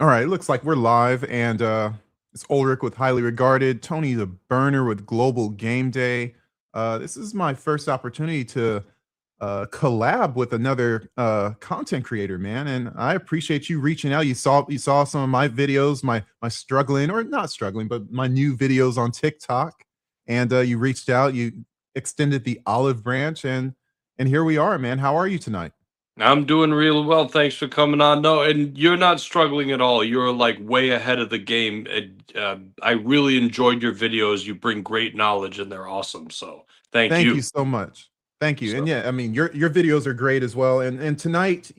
All right, it looks like we're live, and it's Ulrich with Highly Regarded, Tony the Burner with Global Game Day. This is my first opportunity to collab with another content creator, man, and I appreciate you reaching out. You saw some of my videos, my struggling or not struggling, but my new videos on TikTok, and you reached out, you extended the olive branch, and here we are, man. How are you tonight? I'm doing real well. Thanks for coming on. No, and you're not struggling at all. You're like way ahead of the game. I really enjoyed your videos. You bring great knowledge and they're awesome. So thank Thank you you. so much. Thank you. And So yeah, I mean your videos are great as well. And tonight,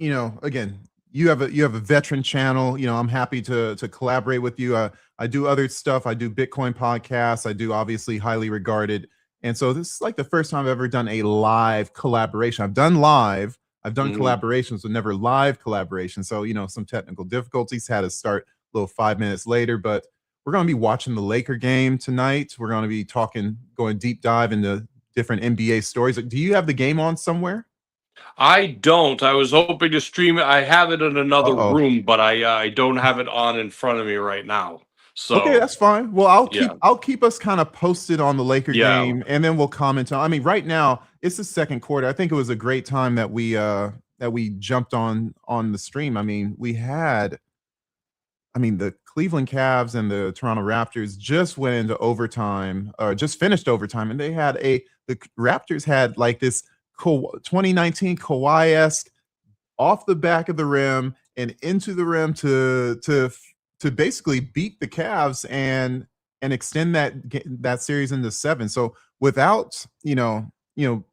again, you have a veteran channel. I'm happy to collaborate with you. I do other stuff. I do Bitcoin podcasts. I do obviously highly regarded. And so this is like the first time I've ever done a live collaboration. I've done mhm. collaborations, but never live collaboration. So, some technical difficulties had to start a little 5 minutes later, but we're going to be watching the Laker game tonight. We're going to be going deep dive into different NBA stories. Do you have the game on somewhere? I don't. I was hoping to stream it. I have it in another Uh-oh. room, but I don't have it on in front of me right now. Okay, So that's fine. Well, I'll yeah, keep us kind of posted on the Laker yeah. game, and then we'll comment on. I mean, right now it's the second quarter. I think it was a great time that we jumped on the stream. The Cleveland Cavs and the Toronto Raptors just went into overtime, or just finished overtime, and the Raptors had like this 2019 Kawhi-esque off the back of the rim and into the rim to basically beat the Cavs and extend that series into seven. So without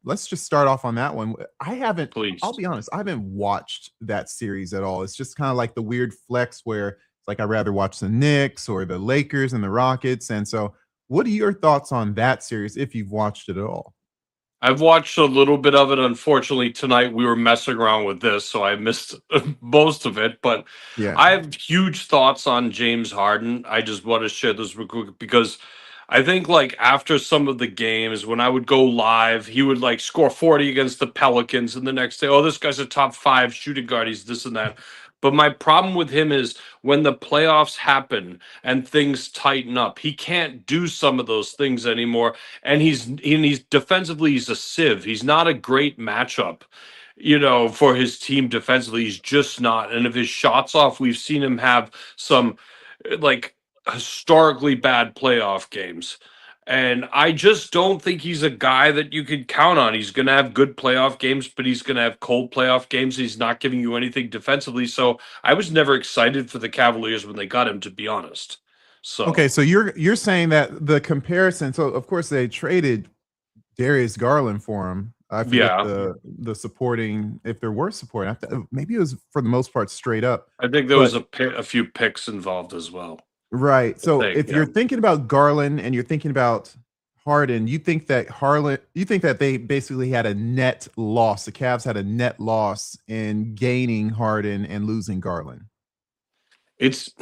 let's just start off on that one. I haven't. I'll Please. be honest. I haven't watched that series at all. It's just kind of like the weird flex where it's like I'd rather watch the Knicks or the Lakers and the Rockets. And so, what are your thoughts on that series if you've watched it at all? I've watched a little bit of it. Unfortunately, tonight we were messing around with this, so I missed most of it. But Yeah. I have huge thoughts on James Harden. I just want to share this real quick because I think like after some of the games, when I would go live, he would like score 40 against the Pelicans, and the next day, oh, this guy's a top five shooting guard. He's this and that. But my problem with him is when the playoffs happen and things tighten up, he can't do some of those things anymore, and he's defensively he's a sieve. He's not a great matchup, for his team defensively. He's just not. And if his shots off, we've seen him have some like historically bad playoff games. And I just don't think he's a guy that you can count on. He's going to have good playoff games, but he's going to have cold playoff games. He's not giving you anything defensively. So I was never excited for the Cavaliers when they got him, to be honest. Okay, So so you're saying that the comparison. So of course they traded Darius Garland for him. I forget yeah, the supporting, if there were supporting. Maybe it was for the most part straight up. I think there was But a few picks involved as well. right. I So think, if yeah. you're thinking about Garland and you're thinking about Harden, you think that they basically had a net loss. The Cavs had a net loss in gaining Harden and losing Garland. It's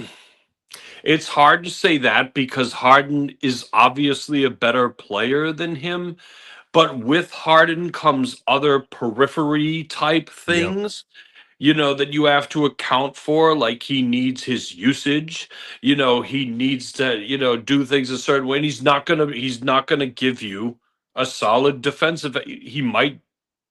it's hard to say that because Harden is obviously a better player than him, but with Harden comes other periphery type Yep. things, that you have to account for. Like he needs his usage, he needs to, do things a certain way. And he's not gonna give you a solid defensive. He might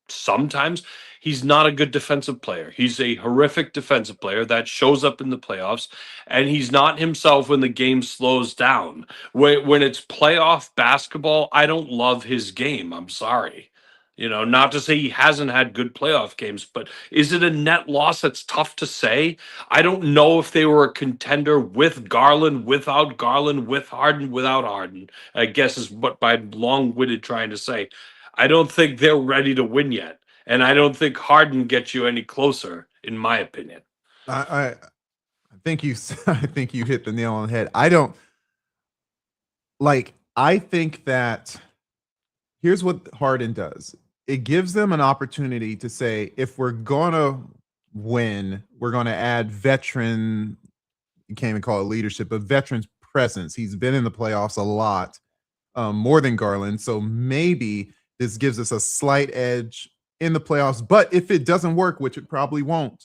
sometimes. He's not a good defensive player. He's a horrific defensive player that shows up in the playoffs, and he's not himself when the game slows down. When it's playoff basketball, I don't love his game. I'm sorry. Not to say he hasn't had good playoff games, but is it a net loss? That's tough to say. I don't know if they were a contender with Garland, without Garland, with Harden, without Harden. I guess is what I'm long-winded trying to say. I don't think they're ready to win yet. And I don't think Harden gets you any closer, in my opinion. I think you I think you hit the nail on the head. I don't like I think that here's what Harden does. It gives them an opportunity to say, if we're gonna win, we're gonna add veteran, you can't even call it leadership, but veterans presence. He's been in the playoffs a lot, more than Garland. So maybe this gives us a slight edge in the playoffs. But if it doesn't work, which it probably won't,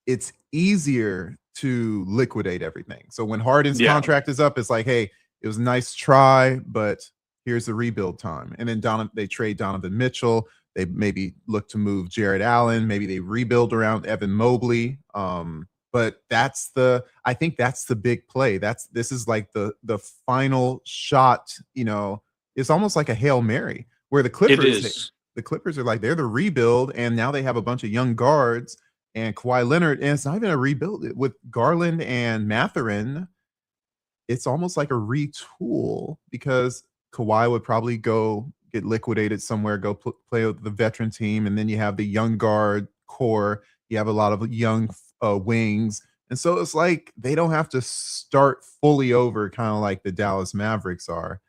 it's easier to liquidate everything. So when Harden's Yeah. contract is up, it's like, hey, it was a nice try, but here's the rebuild time. And then they trade Donovan Mitchell. They maybe look to move Jared Allen. Maybe they rebuild around Evan Mobley. But I think that's the big play. This is like the final shot. It's almost like a Hail Mary where the It is. Clippers are like, they're the rebuild, and now they have a bunch of young guards and Kawhi Leonard, and it's not even a rebuild with Garland and Mathurin. It's almost like a retool because Kawhi would probably go get liquidated somewhere, go play with the veteran team, and then you have the young guard core. You have a lot of young wings, and so it's like they don't have to start fully over, kind of like the Dallas Mavericks are.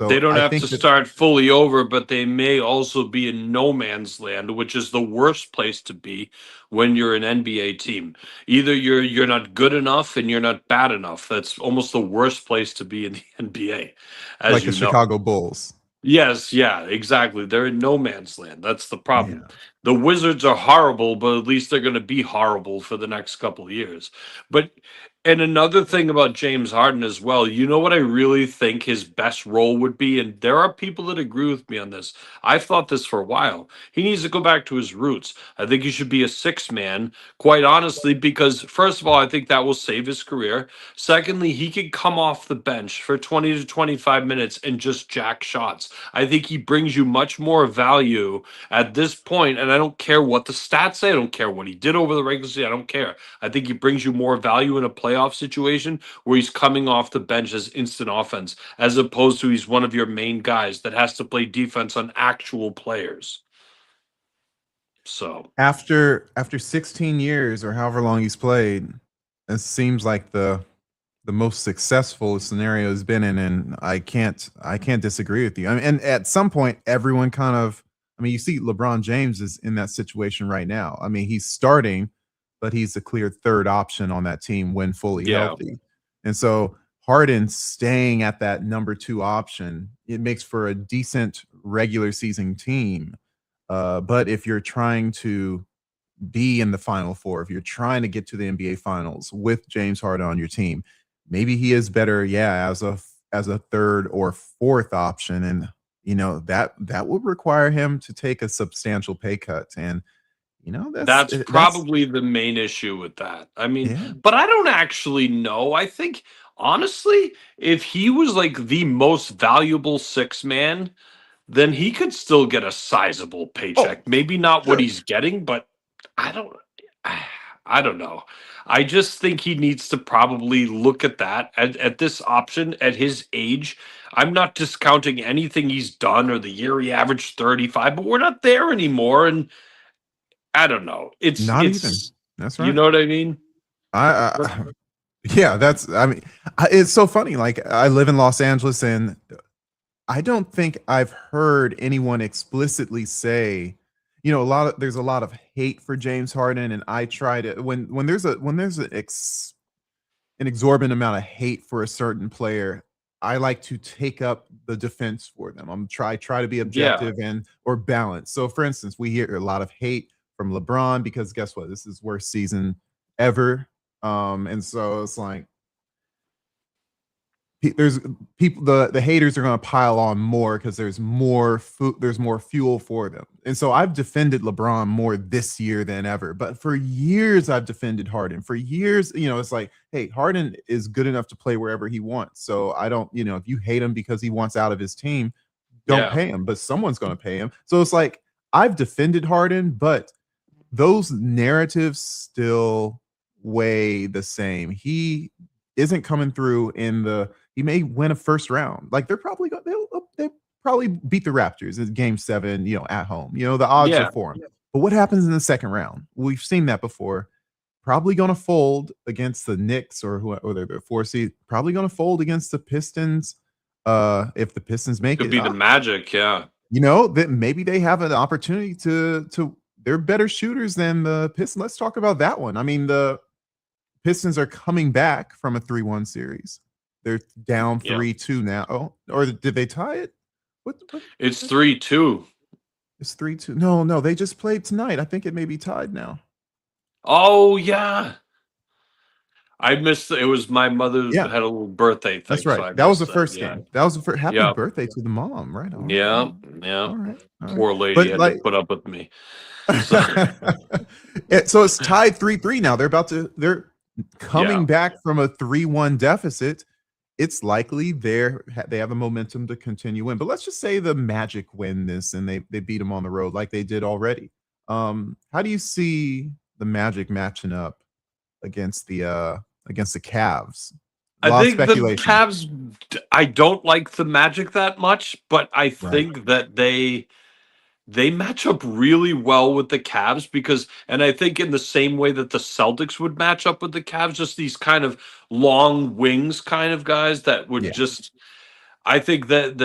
They don't I have think to that start fully over, but they may also be in no man's land, which is the worst place to be when you're an NBA team. Either you're not good enough and you're not bad enough. That's almost the worst place to be in the NBA, as like the you know. Chicago Bulls. Yes, yeah, exactly. They're in no man's land. That's the problem. Yeah. The Wizards are horrible, but at least they're going to be horrible for the next couple of years. But and another thing about James Harden as well, you know what I really think his best role would be, and there are people that agree with me on this. I've thought this for a while. He needs to go back to his roots. I think he should be a six man, quite honestly, because first of all, I think that will save his career. Secondly, he can come off the bench for 20 to 25 minutes and just jack shots. I think he brings you much more value at this point, and I don't care what the stats say. I don't care what he did over the regular season. I don't care. I think he brings you more value in a playoff situation where he's coming off the bench as instant offense, as opposed to he's one of your main guys that has to play defense on actual players. So After 16 years or however long he's played, it seems like the most successful scenario has been in, and I can't disagree with you. I mean, and at some point, everyone kind of, I mean, you see LeBron James is in that situation right now. I mean, he's starting, but he's a clear third option on that team when fully yeah, healthy. And so Harden staying at that number 2 option, it makes for a decent regular season team. But if you're trying to be in the Final Four, if you're trying to get to the NBA Finals with James Harden on your team, maybe he is better, yeah, as a third or fourth option, and that would require him to take a substantial pay cut, and that's that's probably the main issue with that. I mean, yeah. but I don't actually know. I think honestly, if he was like the most valuable six man, then he could still get a sizable Oh, paycheck. Maybe not what sure. he's getting, but I don't I don't know. I just think he needs to probably look at that at this option at his age. I'm not discounting anything he's done or the year he averaged 35, but we're not there anymore. And I don't know. Not even. It's That's you right. know what I mean? I yeah, I mean, it's so funny. Like, I live in Los Angeles, and I don't think I've heard anyone explicitly say, there's a lot of hate for James Harden, and I try to when there's an exorbitant amount of hate for a certain player, I like to take up the defense for them. I'm try to be Yeah. objective and or balanced. So for instance, we hear a lot of hate from LeBron because guess what? This is worst season ever. And so it's like there's people, the haters are going to pile on more because there's more food, there's more fuel for them. And so I've defended LeBron more this year than ever, but for years I've defended Harden. For years, it's like, hey, Harden is good enough to play wherever he wants. So I don't, if you hate him because he wants out of his team, don't Yeah. pay him, but someone's going to pay him. So it's like I've defended Harden, but those narratives still weigh the same. He isn't coming through he may win a first round. Like they're probably going they'll probably beat the Raptors in game 7, at home. The odds Yeah. are for him. But what happens in the second round? We've seen that before. Probably going to fold against the Knicks or they're the 4 seed. Probably going to fold against the Pistons. If the Pistons make Could it, be the Magic, yeah. that maybe they have an opportunity to they're better shooters than the Pistons. Let's talk about that one. I mean, the Pistons are coming back from a 3-1 series. They're down Yeah. 3-2 now. Oh, or did they tie it? What It's 3-2. it's 3-2. No, they just played tonight. I think it may be tied now. Oh yeah. I missed it. Was my mother Yeah, had a little birthday that's thing, so right. I That was the missed that. first Yeah. game. That was the first. Happy Yeah. birthday to the mom. Right on. Yeah. Yeah. All right. All right. Poor lady But had to like, put up with me. So so it's tied 3-3 now. They're yeah. coming back from a 3-1 deficit. It's likely they have the momentum to continue in. But let's just say the Magic win this and they beat them on the road like they did already. How do you see the Magic matching up against the Cavs? A I lot of think the speculation. Cavs, I don't like the Magic that much, but I Right. think that they match up really well with the Cavs because, and I think in the same way that the Celtics would match up with the Cavs, just these kind of long wings kind of guys that would Yeah. just, I think that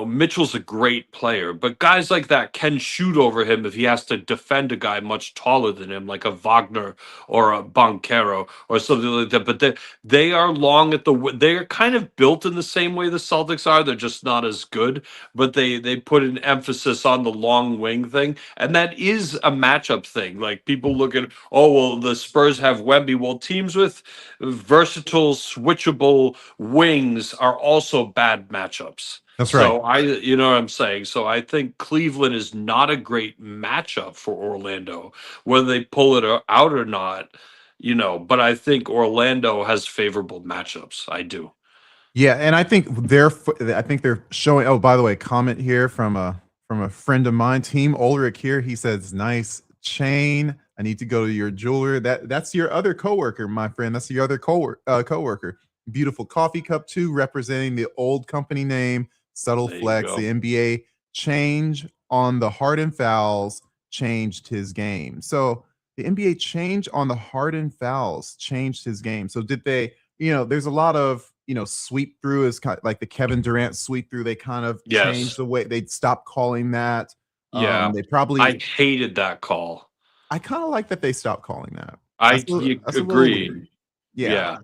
Mitchell's a great player, but guys like that can shoot over him if he has to defend a guy much taller than him, like a Wagner or a Banquero or something like that. But they are long at they are kind of built in the same way the Celtics are. They're just not as good, but they put an emphasis on the long wing thing, and that is a matchup thing. Like people look at, oh well, the Spurs have Wemby. Well, teams with versatile, switchable wings are also bad matchups. That's right. So you know what I'm saying? So I think Cleveland is not a great matchup for Orlando, whether they pull it out or not, but I think Orlando has favorable matchups. I do. Yeah, and I think they're showing. Oh, by the way, comment here from a friend of mine, Team Ulrich here. He says, "Nice chain. I need to go to your jeweler." That's your other coworker, my friend. That's your other coworker. Beautiful coffee cup too, representing the old company name. Subtle There you flex. go. The NBA change on the Harden fouls changed his game. So the NBA change on the Harden fouls changed his game. So did they? There's a lot of sweep through is kind of like the Kevin Durant sweep through. They kind of changed Yes. the way they stopped calling that. Yeah. They I probably hated that call. I kind of like that they stopped calling that. I That's a little agree. weird. Yeah. Yeah.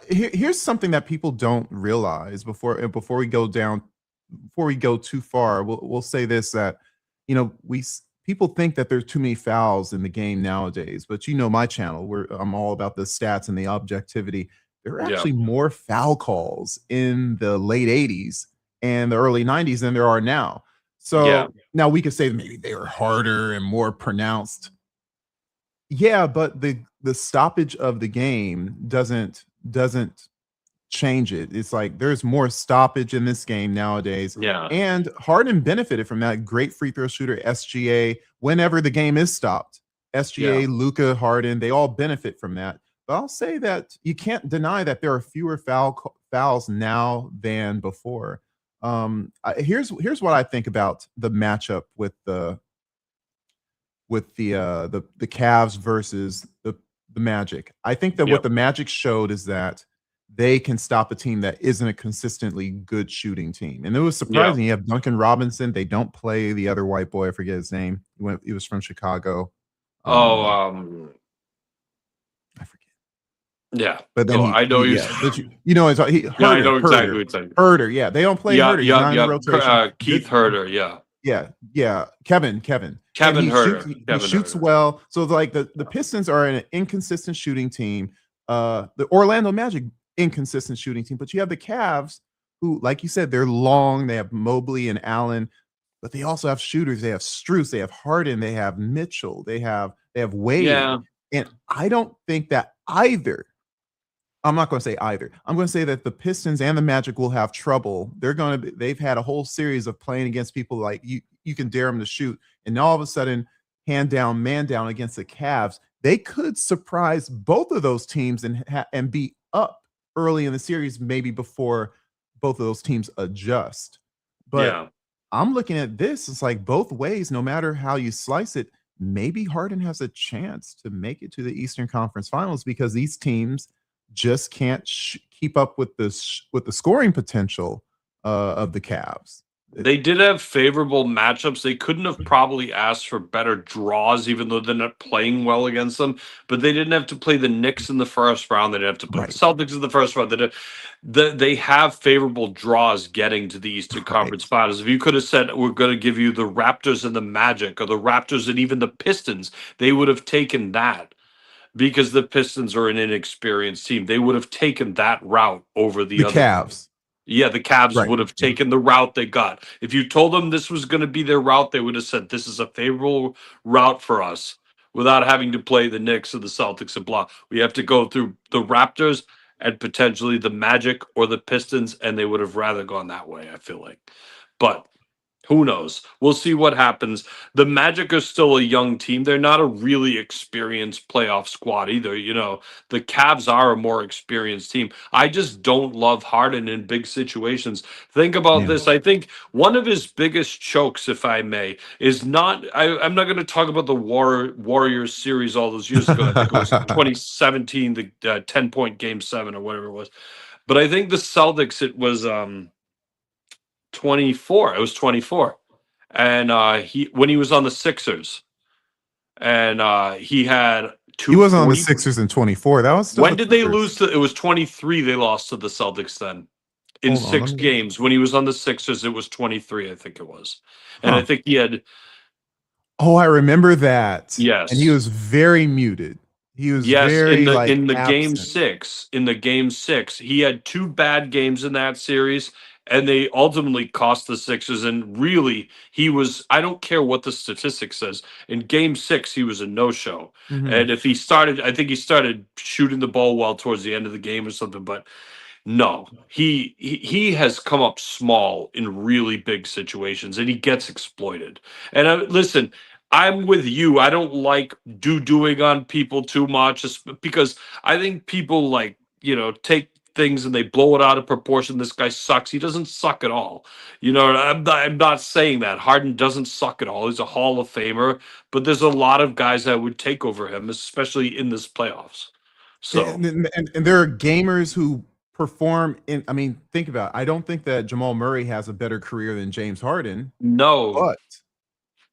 Here's something that people don't realize before we go too far. We'll say this that people think that there's too many fouls in the game nowadays, but my channel where I'm all about the stats and the objectivity. There are Yeah. actually more foul calls in the late 80s and the early 90s than there are now. Yeah. So now we could say that maybe they were harder and more pronounced. Yeah, but the stoppage of the game doesn't change it. It's like there's more stoppage in this game nowadays. Yeah. And Harden benefited from that. Great free throw shooter, SGA, whenever the game is stopped. SGA, Yeah. Luca, Harden, they all benefit from that. But I'll say that you can't deny that there are fewer fouls now than before. Here's what I think about the matchup with the Cavs versus the Magic. I think that what Yep. the Magic showed is that they can stop a team that isn't a consistently good shooting team. And it was Yeah. surprising. You have Duncan Robinson. They don't play the other white boy. I forget his name. He was from Chicago. Oh, I forget. yeah. But then Oh, I know he he's. yeah, but he Yeah, I know exactly what you're saying. Herder. Yeah, they don't play Yeah, Herder. He's yeah, not in the yeah. rotation. Keith Herder. Yeah. Yeah. Kevin. And Kevin Herder. He Kevin shoots Herder. well. So like the Pistons are an inconsistent shooting team. The Orlando Magic inconsistent shooting team, but you have the Cavs who, like you said, they're long. They have Mobley and Allen, but they also have shooters. They have Strus, they have Harden, they have Mitchell, they have Wade. Yeah. And I don't think that either. I'm not going to say either. I'm going to say that the Pistons and the Magic will have trouble. They've had a whole series of playing against people like you can dare them to shoot, and all of a sudden, hand down, man down against the Cavs, they could surprise both of those teams and be up early in the series, maybe before both of those teams adjust. But Yeah. I'm looking at this, it's like both ways, no matter how you slice it, maybe Harden has a chance to make it to the Eastern Conference Finals because these teams just can't keep up with the scoring potential of the Cavs. They did have favorable matchups. They couldn't have probably asked for better draws, even though they're not playing well against them. But they didn't have to play the Knicks in the first round. They didn't have to play Right. the Celtics in the first round. They have favorable draws getting to the Eastern Conference Finals. If you could have said, we're going to give you the Raptors and the Magic, or the Raptors and even the Pistons, they would have taken that. because the Pistons are an inexperienced team. They would have taken that route over the The other. Cavs. Yeah, the Cavs Right. would have taken the route they got. If you told them this was going to be their route, they would have said, "This is a favorable route for us," without having to play the Knicks or the Celtics and blah. We have to go through the Raptors and potentially the Magic or the Pistons, and they would have rather gone that way, I feel like. But who knows? We'll see what happens. The Magic are still a young team. They're not a really experienced playoff squad either. You know, the Cavs are a more experienced team. I just don't love Harden in big situations. Think about Yeah. this. I think one of his biggest chokes, if I may, is not. I'm not going to talk about the Warriors series all those years ago. I think it was 2017, the 10-point game 7 or whatever it was. But I think the Celtics, it was 24. It was 24. And when he was on the Sixers, and he had two. He wasn't on the Sixers in 24. That was still When the did they Clippers. lose to? It was 23. They lost to the Celtics then. In Hold on, 6 let me- games. When he was on the Sixers, it was 23, I think it was. And I Huh. think he had Oh, I remember that. Yes. And he was very muted. He was yes, very in the game absent. 6, he had 2 bad games in that series, and they ultimately cost the Sixers. And really, he was, I don't care what the statistic says, in game 6 he was a no-show. Mhm. And if he started, I think he started shooting the ball well towards the end of the game or something, but no, he has come up small in really big situations, and he gets exploited. And listen, I'm with you. I don't like doing on people too much, because I think people take things and they blow it out of proportion. This guy sucks. He doesn't suck at all. I'm not saying that Harden doesn't suck at all. He's a Hall of Famer, but there's a lot of guys that would take over him, especially in this playoffs. So And there are gamers who perform in. I mean, think about it. I don't think that Jamal Murray has a better career than James Harden, no. but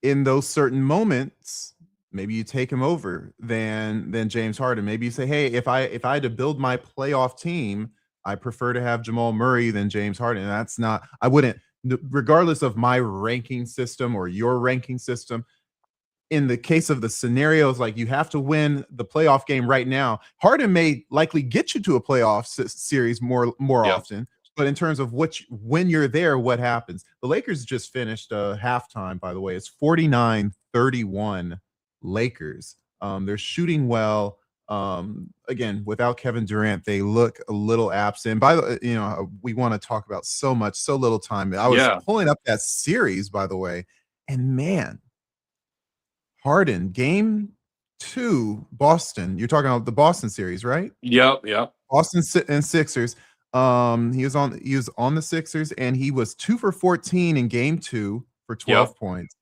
in those certain moments, maybe you take him over than James Harden. Maybe you say, hey, if I had to build my playoff team, I prefer to have Jamal Murray than James Harden. And that's not, I wouldn't, regardless of my ranking system or your ranking system. In the case of the scenarios, like you have to win the playoff game right now. Harden may likely get you to a playoff series more Yeah. often, but in terms of when you're there, what happens? The Lakers just finished halftime, by the way. It's 49-31 Lakers. They're shooting well. Again, without Kevin Durant, they look a little absent. By the we want to talk about so little time. I was pulling up that series, by the way, and man, Harden, game 2, Boston. You're talking about the Boston series, right? Yep. Boston and Sixers. He was on the Sixers, and he was 2 for 14 in game 2 for 12 points.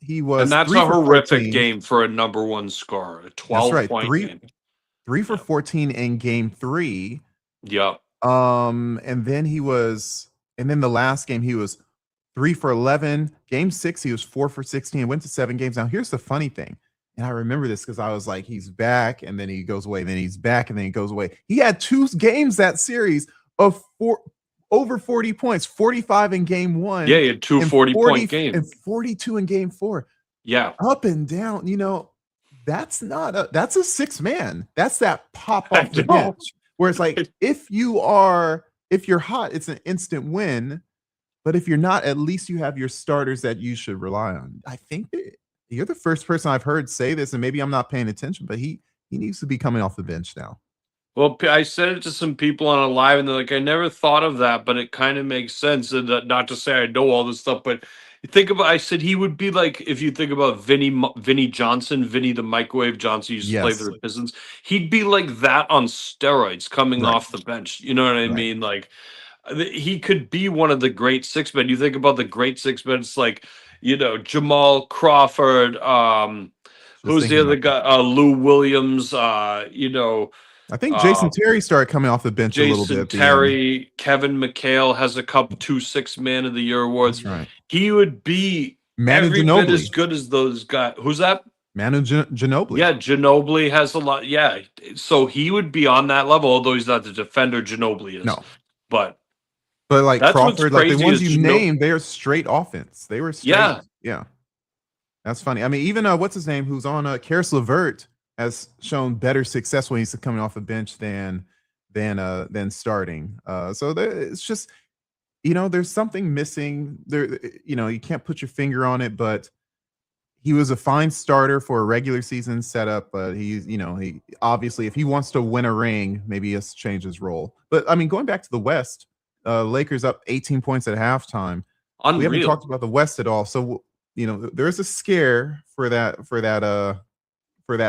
He was, and that's 3 a for horrific 14. game for a number 1 scorer. A 12-point game. 3 for 14 in game 3. Yep. And then the last game he was 3 for 11. Game 6, he was 4 for 16. Went to 7 games. Now, here's the funny thing. And I remember this because I was like, he's back, and then he goes away. Then he's back, and then he goes away. He had 2 games that series of over 40 points, 45 in game 1. Yeah, he had 2 40-point games. And 42 in game 4. Yeah. Up and down. That's a 6-man. That's that pop off the bench. Where it's like, if you're hot, it's an instant win. But if you're not, at least you have your starters that you should rely on. I think you're the first person I've heard say this, and maybe I'm not paying attention, but he needs to be coming off the bench now. Well, I said it to some people on a live, and they're like, I never thought of that, but it kind of makes sense. And not to say I know all this stuff, but I said he would be like, if you think about Vinny Johnson, Vinny the Microwave Johnson used to play for the Pistons, he'd be like that on steroids coming off the bench. You know what I mean? Like, he could be one of the great 6-men. You think about the great 6-men, it's like, Jamal Crawford, who's the other guy? Lou Williams, I think Jason Terry started coming off the bench a little bit. Jason Terry, Kevin McHale has a couple 2 6-Man of the Year awards. That's right. He would be every bit as good as those guys. Who's that? Manu Ginobili. Yeah, Ginobili has a lot. Yeah, so he would be on that level, although he's not the defender Ginobili is. No. But like Crawford, like the ones you named, they are straight offense. They were straight. Yeah. That's funny. I mean, even what's his name, who's on Karis LeVert, has shown better success when he's coming off the bench than starting. It's just, there's something missing there. You can't put your finger on it, but he was a fine starter for a regular season setup. But he obviously, if he wants to win a ring, maybe he has to change his role. But I mean, going back to the West, Lakers up 18 points at halftime. We haven't Unreal. talked about the West at all. So there's a scare for that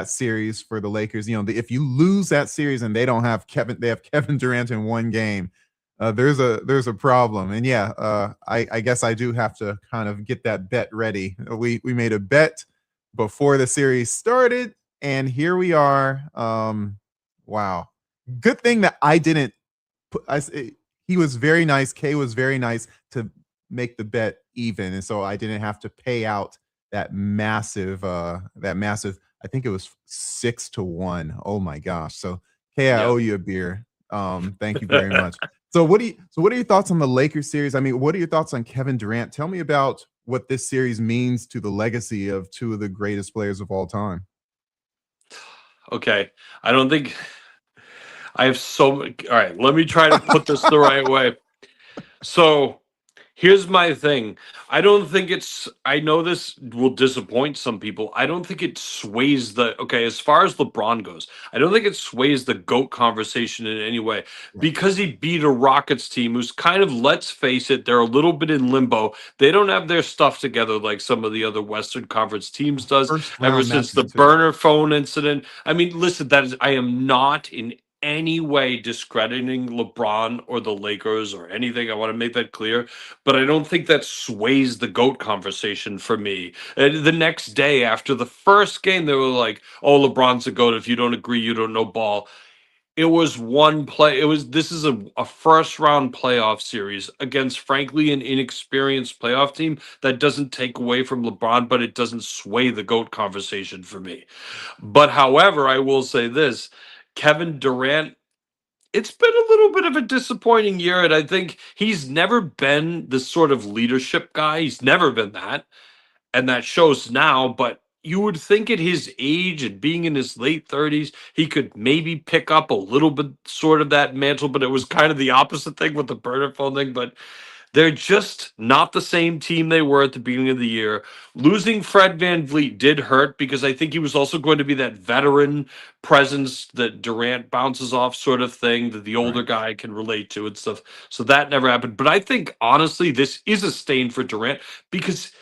series for the Lakers. If you lose that series and they have Kevin Durant in one game, there's a problem. And yeah, I guess I do have to kind of get that bet ready. We made a bet before the series started, and here we are. Wow, good thing that I didn't put. He was very nice. Kay was very nice to make the bet even, and so I didn't have to pay out that massive. I think it was 6-1. Oh my gosh! So Kay, I owe you a beer. Thank you very much. So what are your thoughts on the Lakers series? I mean, what are your thoughts on Kevin Durant? Tell me about what this series means to the legacy of two of the greatest players of all time. Okay. I don't think I have so many. All right, let me try to put this the right way. So here's my thing. I don't think I know this will disappoint some people. I don't think it sways as far as LeBron goes, I don't think it sways the GOAT conversation in any way because he beat a Rockets team who's kind of, let's face it, they're a little bit in limbo. They don't have their stuff together like some of the other Western Conference teams does ever since the burner phone incident. I mean, listen, I am not in any way discrediting LeBron or the Lakers or anything. I want to make that clear, but I don't think that sways the GOAT conversation for me. The next day after the first game, they were like, "Oh, LeBron's a GOAT. If you don't agree, you don't know ball." It was one play. This is a first round playoff series against, frankly, an inexperienced playoff team that doesn't take away from LeBron, but it doesn't sway the GOAT conversation for me. But however, I will say this: Kevin Durant, it's been a little bit of a disappointing year, and I think he's never been the sort of leadership guy. He's never been that, and that shows now. But you would think at his age and being in his late 30s, he could maybe pick up a little bit sort of that mantle, but it was kind of the opposite thing with the burner phone thing. But they're just not the same team they were at the beginning of the year. Losing Fred VanVleet did hurt because I think he was also going to be that veteran presence that Durant bounces off sort of thing that the older guy can relate to and stuff. So that never happened. But I think, honestly, this is a stain for Durant because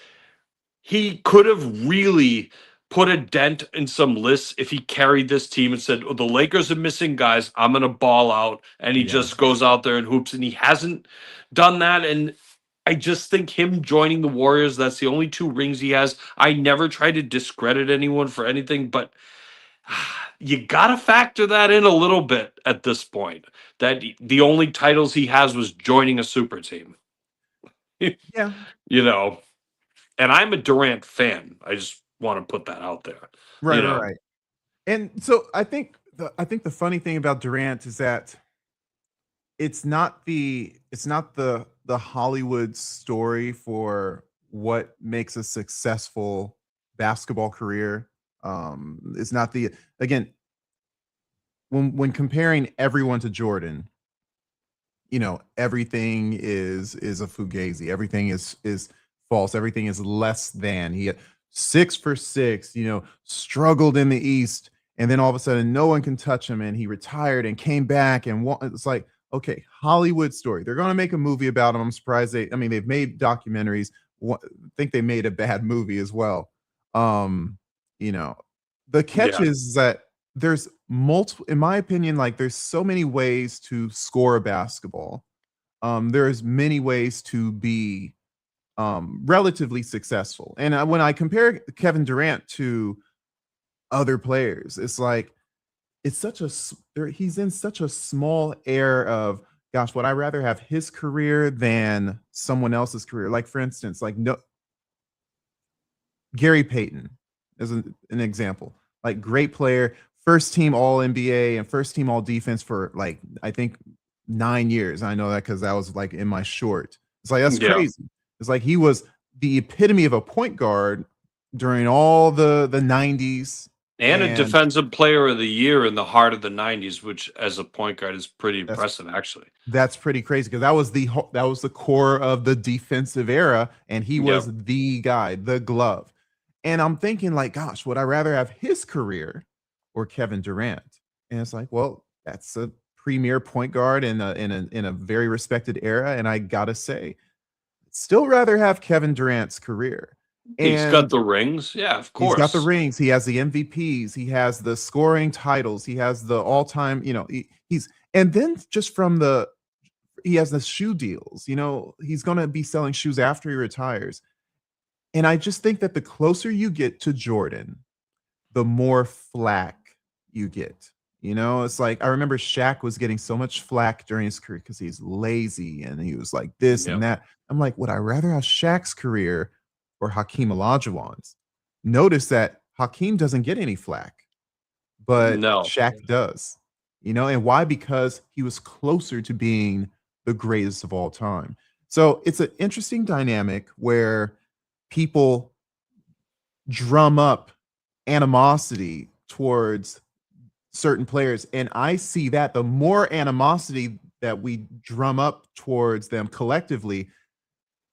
he could have really put a dent in some lists if he carried this team and said, "Oh, the Lakers are missing guys. I'm going to ball out." And he just goes out there and hoops, and he hasn't done that. And I just think him joining the Warriors, that's the only 2 rings he has. I never try to discredit anyone for anything, but you got to factor that in a little bit at this point, that the only titles he has was joining a super team. Yeah. You know, and I'm a Durant fan. I just want to put that out there. Right. And so I think the funny thing about Durant is that it's not the Hollywood story for what makes a successful basketball career. It's not the again when comparing everyone to Jordan, everything is a fugazi. Everything is false. Everything is less than. He had 6 for 6, struggled in the East, and then all of a sudden no one can touch him, and he retired and came back and it's like, okay, Hollywood story. They're going to make a movie about him. I'm surprised they've made documentaries. I think they made a bad movie as well. The catch is that there's multiple, in my opinion, like there's so many ways to score a basketball. There's many ways to be relatively successful. And when I compare Kevin Durant to other players, it's like he's in such a small air of, gosh, would I rather have his career than someone else's career? Like, for instance, Gary Payton is an example. Like, great player, first team All NBA and first team All Defense for I think 9 years. I know that because that was in my short. It's like, that's crazy. It's like he was the epitome of a point guard during all the 90s And a And defensive player of the year in the heart of the 90s, which as a point guard is pretty that's impressive, actually. that's pretty crazy because that was the core of the defensive era, and he Yep. was the guy, the glove. And I'm thinking, like, gosh, would I rather have his career or Kevin Durant? And it's like, well, that's a premier point guard in a very respected era, and I gotta say, still rather have Kevin Durant's career. He's got And the rings. Yeah, of he's got the course. rings, he has the MVPs, he has the scoring titles, he has the all-time, he's and then just from the he has the shoe deals, he's gonna be selling shoes after he retires. And I just think that the closer you get to Jordan, the more flack you get. It's like I remember Shaq was getting so much flack during his career because he's lazy and he was like this and Yep. that. I'm like, would I rather have Shaq's career or Hakeem Olajuwon's? Notice that Hakeem doesn't get any flack, but No. Shaq does. And why? Because he was closer to being the greatest of all time. So it's an interesting dynamic where people drum up animosity towards certain players. And I see that the more animosity that we drum up towards them collectively,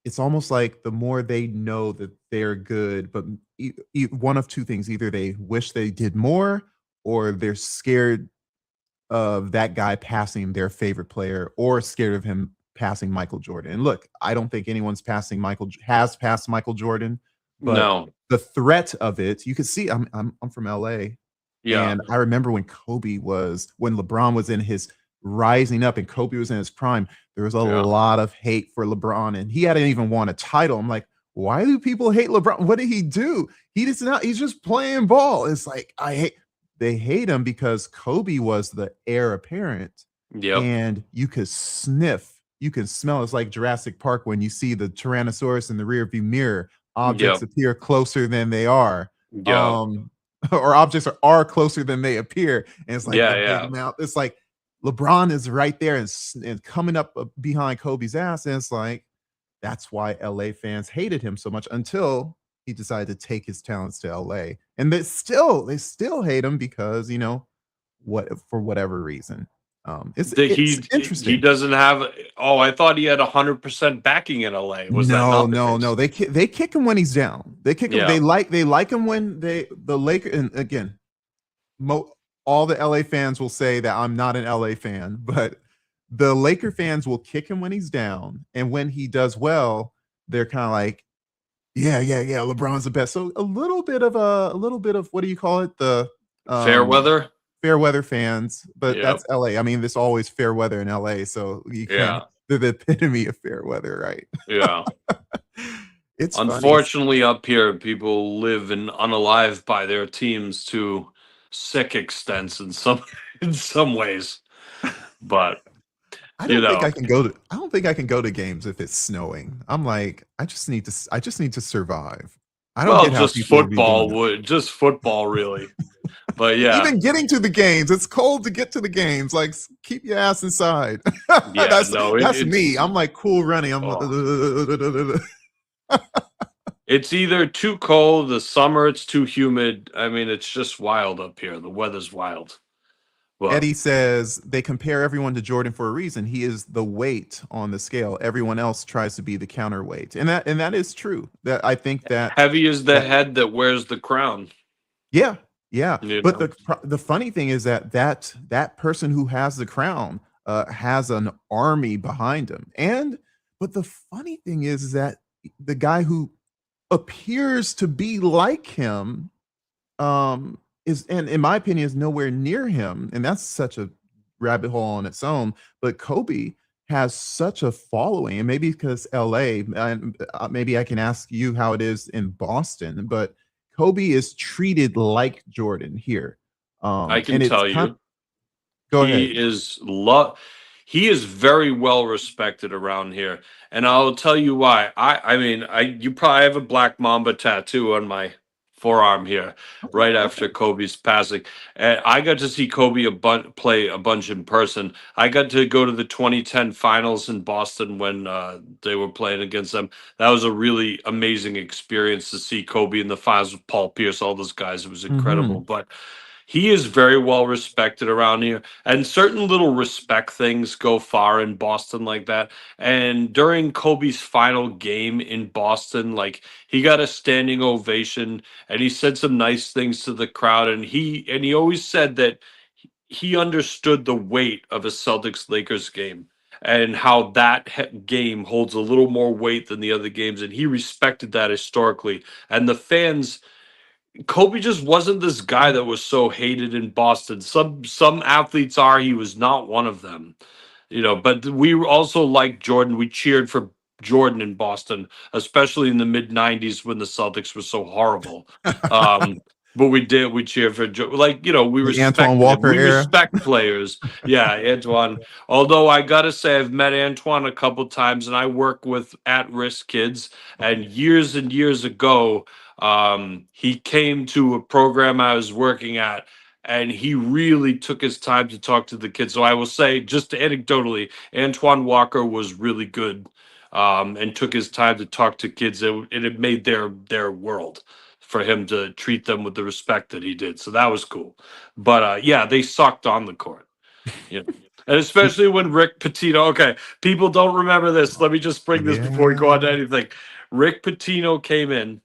it's almost like the more they know that they're good, but one of two things: either they wish they did more, or they're scared of that guy passing their favorite player, or scared of him passing Michael Jordan. And look, I don't think anyone's has passed Michael Jordan, but No. the threat of it, you can see. I'm from LA, Yeah. and I remember when LeBron was in his rising up and Kobe was in his prime, there was a Yeah. lot of hate for LeBron, and he hadn't even won a title. I'm like, why do people hate LeBron? What did he do? He's just playing ball. It's like they hate him because Kobe was the heir apparent, Yep. and you could smell. It's like Jurassic Park when you see the Tyrannosaurus in the rearview mirror. Objects Yep. appear closer than they are. Yeah. Or objects are closer than they appear. And it's like Yeah. the Yeah. big mouth. It's like LeBron is right there and coming up behind Kobe's ass. And it's like, that's why LA fans hated him so much until he decided to take his talents to LA. And they still hate him because, for whatever reason. It's He interesting. doesn't have. Oh, I thought he had 100% backing in LA. Was that No, not the no, case? no. They kick him when he's down. They kick him. Yeah. They like him when the Lakers. And again, all the LA fans will say that I'm not an LA fan, but the Laker fans will kick him when he's down, and when he does well, they're kind of like, yeah, yeah, yeah. LeBron's the best. So a little bit of what do you call it? The Fair um weather. fair weather fans, but Yep. that's LA. I mean, there's always fair weather in LA, so you can't. Yeah. They're the epitome of fair weather, right? Yeah. It's funny. Unfortunately, up here, people live and unalive by their teams to sick extents in some in some ways. But I you don't think know, I can go to I don't think I can go to games if it's snowing. I'm like, I just need to survive. I don't well, get how just people would be doing that. just football, really. But yeah, Even getting to the games, it's cold to get to the games. Like, keep your ass inside. yeah, no, That's me. it's I'm like cool running. I'm oh, like, it's either too cold, the summer it's too humid. I mean, it's just wild up here. The weather's wild. Well, Eddie says they compare everyone to Jordan for a reason. He is the weight on the scale. Everyone else tries to be the counterweight, and that is true. That I think heavy is the that head that wears the crown. yeah, yeah. You But know, the funny thing is that person who has the crown has an army behind him, and but the funny thing is that the guy who appears to be like him is, and in my opinion, is nowhere near him, and that's such a rabbit hole on its own. But Kobe has such a following, and maybe because LA, and maybe I can ask you how it is in Boston, but Kobe is treated like Jordan here. I can And it's tell kind you. go ahead. He is very well respected around here, and I'll tell you why. I mean, I you probably have a black mamba tattoo on my forearm here right after Kobe's passing. And I got to see Kobe play a bunch in person. I got to go to the 2010 finals in Boston when they were playing against them. That was a really amazing experience to see Kobe in the finals with Paul Pierce, all those guys. It was incredible. Mhm. But he is very well respected around here, and certain little respect things go far in Boston like that. And during Kobe's final game in Boston, like, he got a standing ovation, and he said some nice things to the crowd, and he always said that he understood the weight of a Celtics Lakers game and how that game holds a little more weight than the other games, and he respected that historically. And the fans, Kobe just wasn't this guy that was so hated in Boston. Some athletes are. He was not one of them, But we also liked Jordan. We cheered for Jordan in Boston, especially in the mid '90s when the Celtics were so horrible. But we did. We cheered for we The Antoine respected him. Walker We era. respect players. Yeah, Antoine. Although I gotta say, I've met Antoine a couple times, and I work with at-risk kids. And years ago, he came to a program I was working at, and he really took his time to talk to the kids. So I will say, just anecdotally, Antoine Walker was really good, and took his time to talk to kids, and it made their world for him to treat them with the respect that he did. So that was cool. But yeah, they sucked on the court. And especially when Rick Pitino. Okay, people don't remember this. Let me just bring this before we go on to Yeah. anything. Rick Pitino came in,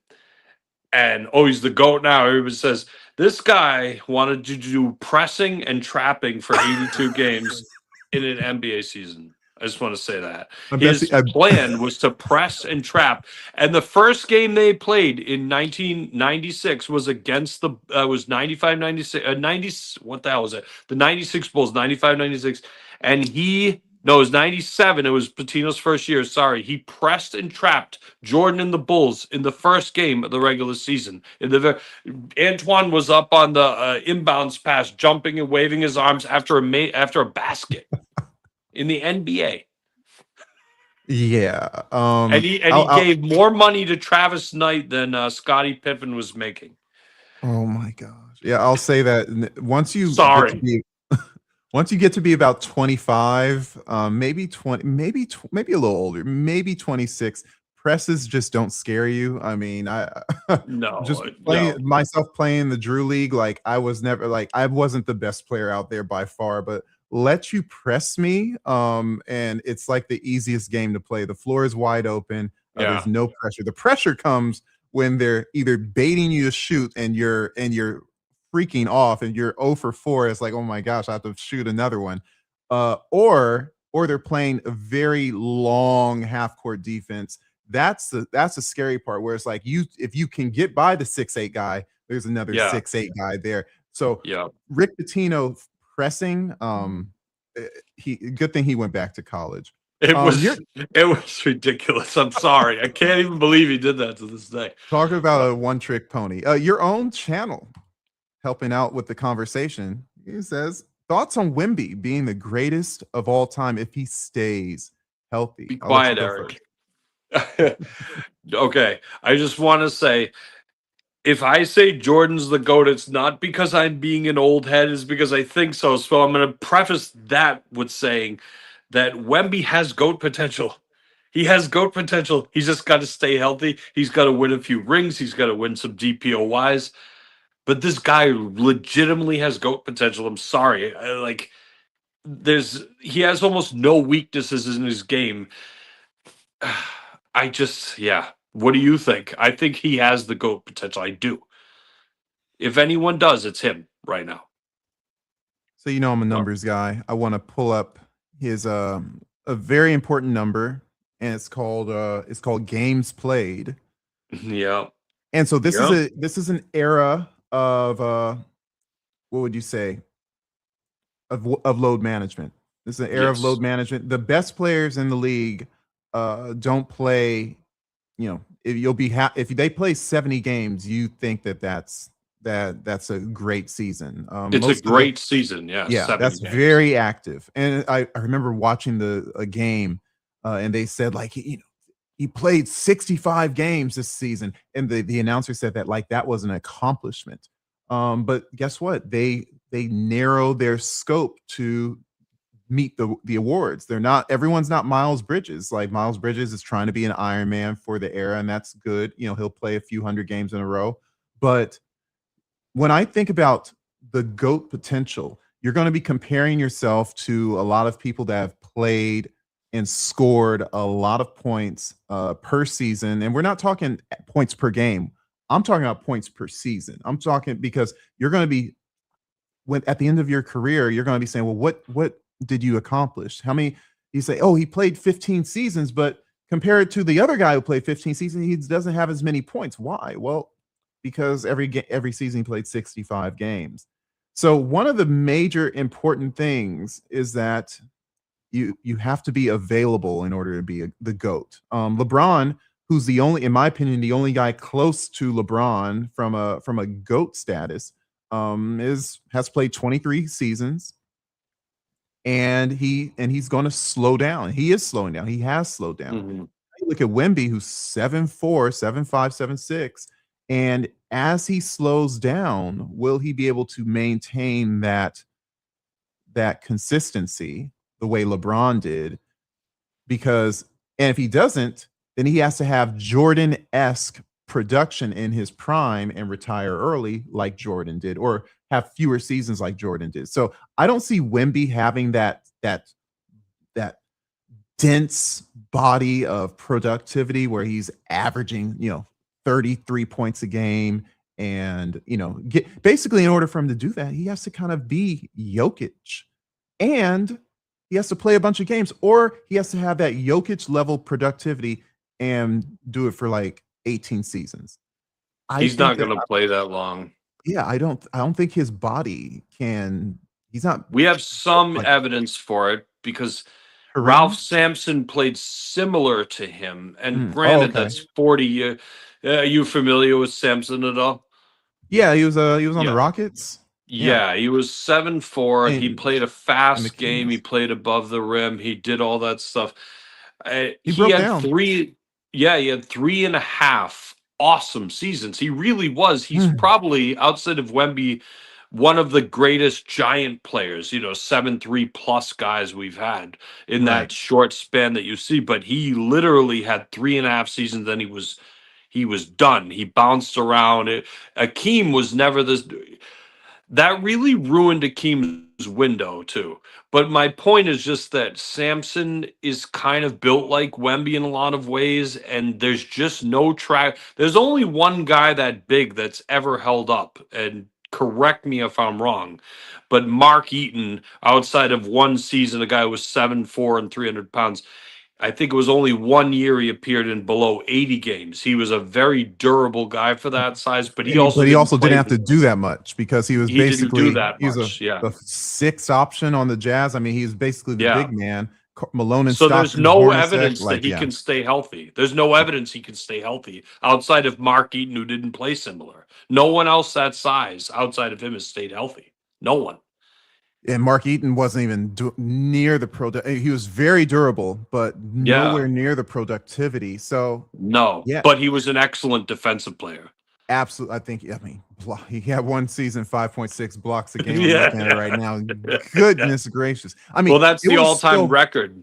and he's the GOAT now. Everybody says this guy wanted to do pressing and trapping for 82 games in an NBA season. I just want to say that I bet his you, plan was to press and trap. And the first game they played in 1996 was against the was 95-96 90. What the hell was it? The 96 Bulls, 95-96, and he. No, it was 97. It was Patino's first year. Sorry. He pressed and trapped Jordan and the Bulls in the first game of the regular season. Antoine was up on the inbounds pass, jumping and waving his arms after a basket in the NBA. yeah. And he I'll gave more money to Travis Knight than Scottie Pippen was making. Oh my gosh. Yeah, I'll say that once you get to Sorry. be once you get to be about 25, maybe 20, maybe a little older, maybe 26, presses just don't scare you. I mean, I No, just no. playing the Drew League, like I was never like I wasn't the best player out there by far, but let you press me, and it's like the easiest game to play. The floor is wide open. Yeah. There's no pressure. The pressure comes when they're either baiting you to shoot and you're freaking off and you're 0 for 4. It's like, oh my gosh, I have to shoot another one. Or they're playing a very long half court defense. That's the scary part where it's like if you can get by the 6'8" guy, there's another Yeah. 6'8" guy there. So Yeah. Rick Pitino pressing, he good thing he went back to college. It was ridiculous. I'm sorry. I can't even believe he did that to this day. Talk about a one-trick pony. Your own channel helping out with the conversation. He says, thoughts on Wemby being the greatest of all time if he stays healthy. Be I'll let you quiet, go Eric. Okay. I just want to say, if I say Jordan's the GOAT, it's not because I'm being an old head, it's because I think so. So I'm going to preface that with saying that Wemby has GOAT potential. He has GOAT potential. He's just got to stay healthy. He's got to win a few rings. He's got to win some DPOYs. But this guy legitimately has GOAT potential. I'm sorry. He has almost no weaknesses in his game. Yeah. What do you think? I think he has the GOAT potential. I do. If anyone does, it's him right now. So I'm a numbers guy. I want to pull up his a very important number, and it's called games played. Yeah. And so this is an era of what would you say of load management. This is an era of load management. The best players in the league don't play. If they play 70 games, you think that's a great season. It's a great season. Yeah, that's games. Very active. And I remember watching a game, and they said he played 65 games this season, and the announcer said that like that was an accomplishment. But guess what? They narrow their scope to meet the awards. They're not everyone's not Miles Bridges. Like Miles Bridges is trying to be an Iron Man for the era, and that's good. You know, he'll play a few hundred games in a row. But when I think about the GOAT potential, you're going to be comparing yourself to a lot of people that have played and scored a lot of points per season. And we're not talking points per game. I'm talking about points per season. I'm talking because you're going to be when at the end of your career, you're going to be saying, well, what did you accomplish? How many you say, oh, he played 15 seasons, but compared to the other guy who played 15 seasons, he doesn't have as many points. Why? Well, because every season he played 65 games. So one of the major important things is that you have to be available in order to be the GOAT. LeBron, who's the only, in my opinion, the only guy close to LeBron from a GOAT status, has played 23 seasons, and he's going to slow down. He is slowing down. He has slowed down. Mm-hmm. You look at Wemby, who's 7'4", 7'5", 7'6", and as he slows down, will he be able to maintain that consistency the way LeBron did? Because, and if he doesn't, then he has to have Jordan-esque production in his prime and retire early like Jordan did, or have fewer seasons like Jordan did. So I don't see Wemby having that dense body of productivity where he's averaging, 33 points a game. And, basically in order for him to do that, he has to kind of be Jokic, and he has to play a bunch of games, or he has to have that Jokic level productivity and do it for like 18 seasons. He's not going to play that long. Yeah, I don't think his body can. He's not. We have some evidence for it because Ralph Sampson played similar to him, and granted, that's 40 years. Are you familiar with Sampson at all? Yeah, he was on the Rockets. Yeah, he was 7'4". He played a fast game. He played above the rim. He did all that stuff. He had 3.5 awesome seasons. He really was. He's probably, outside of Wemby, one of the greatest giant players, 7'3" plus guys we've had in that short span that you see. But he literally had 3.5 seasons. Then he was done. He bounced around. Akeem was never this. That really ruined Akeem's window too. But my point is just that Sampson is kind of built like Wemby in a lot of ways, and there's just no track. There's only one guy that big that's ever held up, and correct me if I'm wrong, but Mark Eaton, outside of one season, a guy who was 7'4" and 300 pounds. I think it was only 1 year he appeared in below 80 games. He was a very durable guy for that size, but he also didn't have to do that much because he was basically the sixth option on the Jazz. I mean, he's basically the big man. Malone and so Stockton, there's no evidence that he can stay healthy. There's no evidence he can stay healthy outside of Mark Eaton, who didn't play similar. No one else that size outside of him has stayed healthy. No one. And Mark Eaton wasn't even near the product. He was very durable, but nowhere near the productivity. So but he was an excellent defensive player. Absolutely, I mean, he had one season 5.6 blocks a game. I'm looking at it right now. Goodness gracious! I mean, well, that's the all-time record.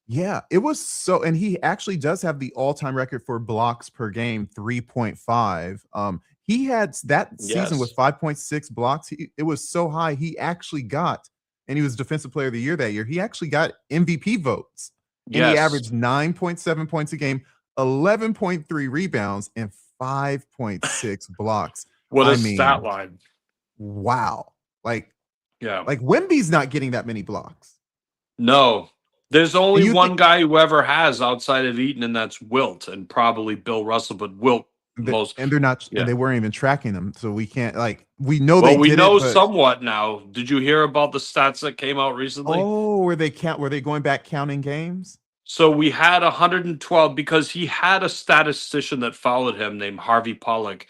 Yeah, it was so, and he actually does have the all-time record for blocks per game, 3.5. He had that season with 5.6 blocks. It was so high. He actually got, and he was Defensive Player of the Year that year. He actually got MVP votes. And he averaged 9.7 points a game, 11.3 rebounds, and 5.6 blocks. What a stat line. Wow. Like Wemby's not getting that many blocks. No. There's only one guy who ever has outside of Eaton, and that's Wilt, and probably Bill Russell, but Wilt and they're not, and they weren't even tracking them, so we can't we know. Well, we know somewhat now. Did you hear about the stats that came out recently? Oh, were they going back counting games? So we had 112 because he had a statistician that followed him named Harvey Pollack.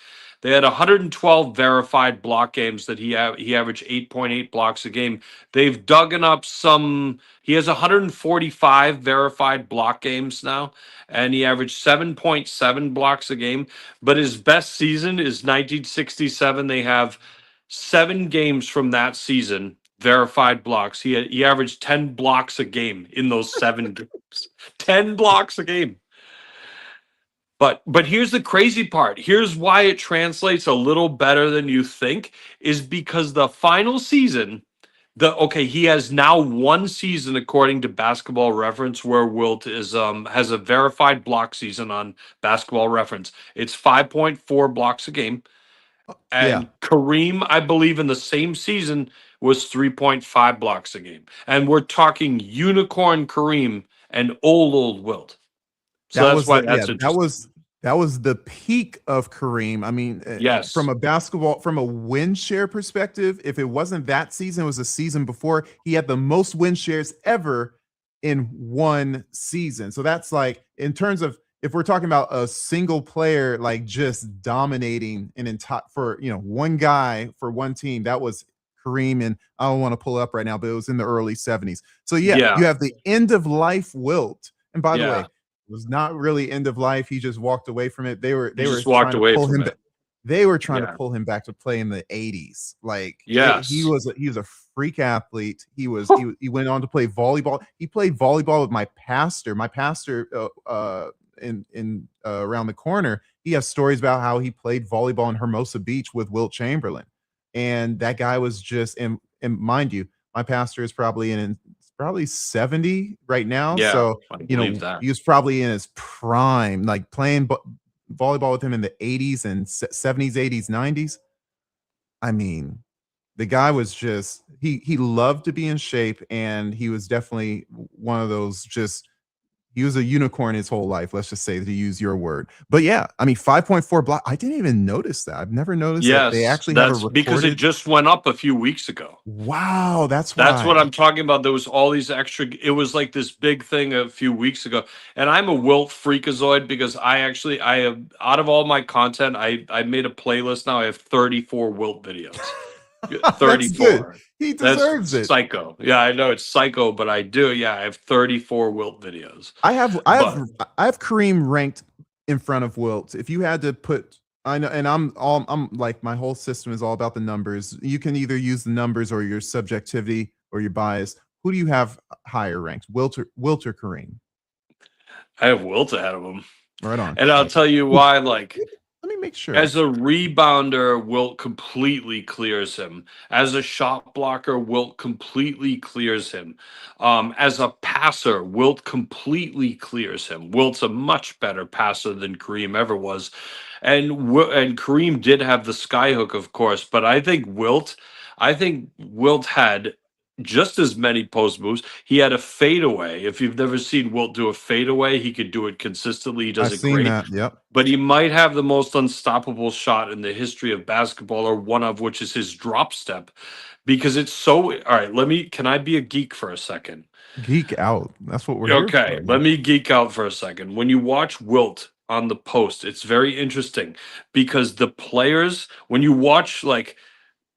They had 112 verified block games that he averaged 8.8 blocks a game. They've dug up some. He has 145 verified block games now, and he averaged 7.7 blocks a game. But his best season is 1967. They have 7 games from that season verified blocks. He averaged 10 blocks a game in those 7 games. 10 blocks a game. But here's the crazy part. Here's why it translates a little better than you think, is because the final season, he has now 1 season according to Basketball Reference where Wilt is has a verified block season on Basketball Reference. It's 5.4 blocks a game. And Kareem, I believe in the same season was 3.5 blocks a game. And we're talking unicorn Kareem and old Wilt. So that's why that's interesting. That was the peak of Kareem. I mean, yes, from a win share perspective, if it wasn't that season, it was a season before, he had the most win shares ever in one season. So that's like, in terms of, if we're talking about a single player, like just dominating for one guy for one team, that was Kareem. And I don't want to pull up right now, but it was in the early 70s. So you have the end of life Wilt. And by the way, it was not really end of life. He just walked away from it. They were trying to pull him. They were trying to pull him back to play in the 80s. Like, he was a freak athlete. He went on to play volleyball. He played volleyball with my pastor. My pastor in around the corner. He has stories about how he played volleyball in Hermosa Beach with Wilt Chamberlain. And that guy was just, and mind you, my pastor is probably 70 right now. Yeah, so he was probably in his prime, like playing volleyball with him in the 80s and 70s, 80s, 90s. I mean, the guy was just, he loved to be in shape, and he was definitely one of those, he was a unicorn his whole life. Let's just say, to use your word. But yeah, I mean, 5.4 block. I didn't even notice that. I've never noticed that they actually have a recorded, because it just went up a few weeks ago. Wow, that's what I'm talking about. There was all these extra. It was like this big thing a few weeks ago, and I'm a Wilt freakazoid because I have, out of all my content, I made a playlist now. I have 34 Wilt videos. 34. He deserves it. Psycho. Yeah, I know it's psycho, but I do. Yeah, I have 34 Wilt videos. I have Kareem ranked in front of Wilt. If you had to put, I know, and I'm like, my whole system is all about the numbers. You can either use the numbers or your subjectivity or your bias. Who do you have higher ranked, Wilt or Kareem? I have Wilt ahead of him. Right on. And I'll tell you why. Like, let me make sure. As a rebounder, Wilt completely clears him. As a shot blocker, Wilt completely clears him. As a passer, Wilt completely clears him. Wilt's a much better passer than Kareem ever was. And Kareem did have the skyhook, of course, but I think Wilt had just as many post moves. He had a fadeaway. If you've never seen Wilt do a fadeaway, he could do it consistently. He does it great. That. Yep. But he might have the most unstoppable shot in the history of basketball, or one of which is his drop step, because it's so. All right, can I be a geek for a second? Geek out. That's what we're okay. Let me geek out for a second. When you watch Wilt on the post, it's very interesting because the players, when you watch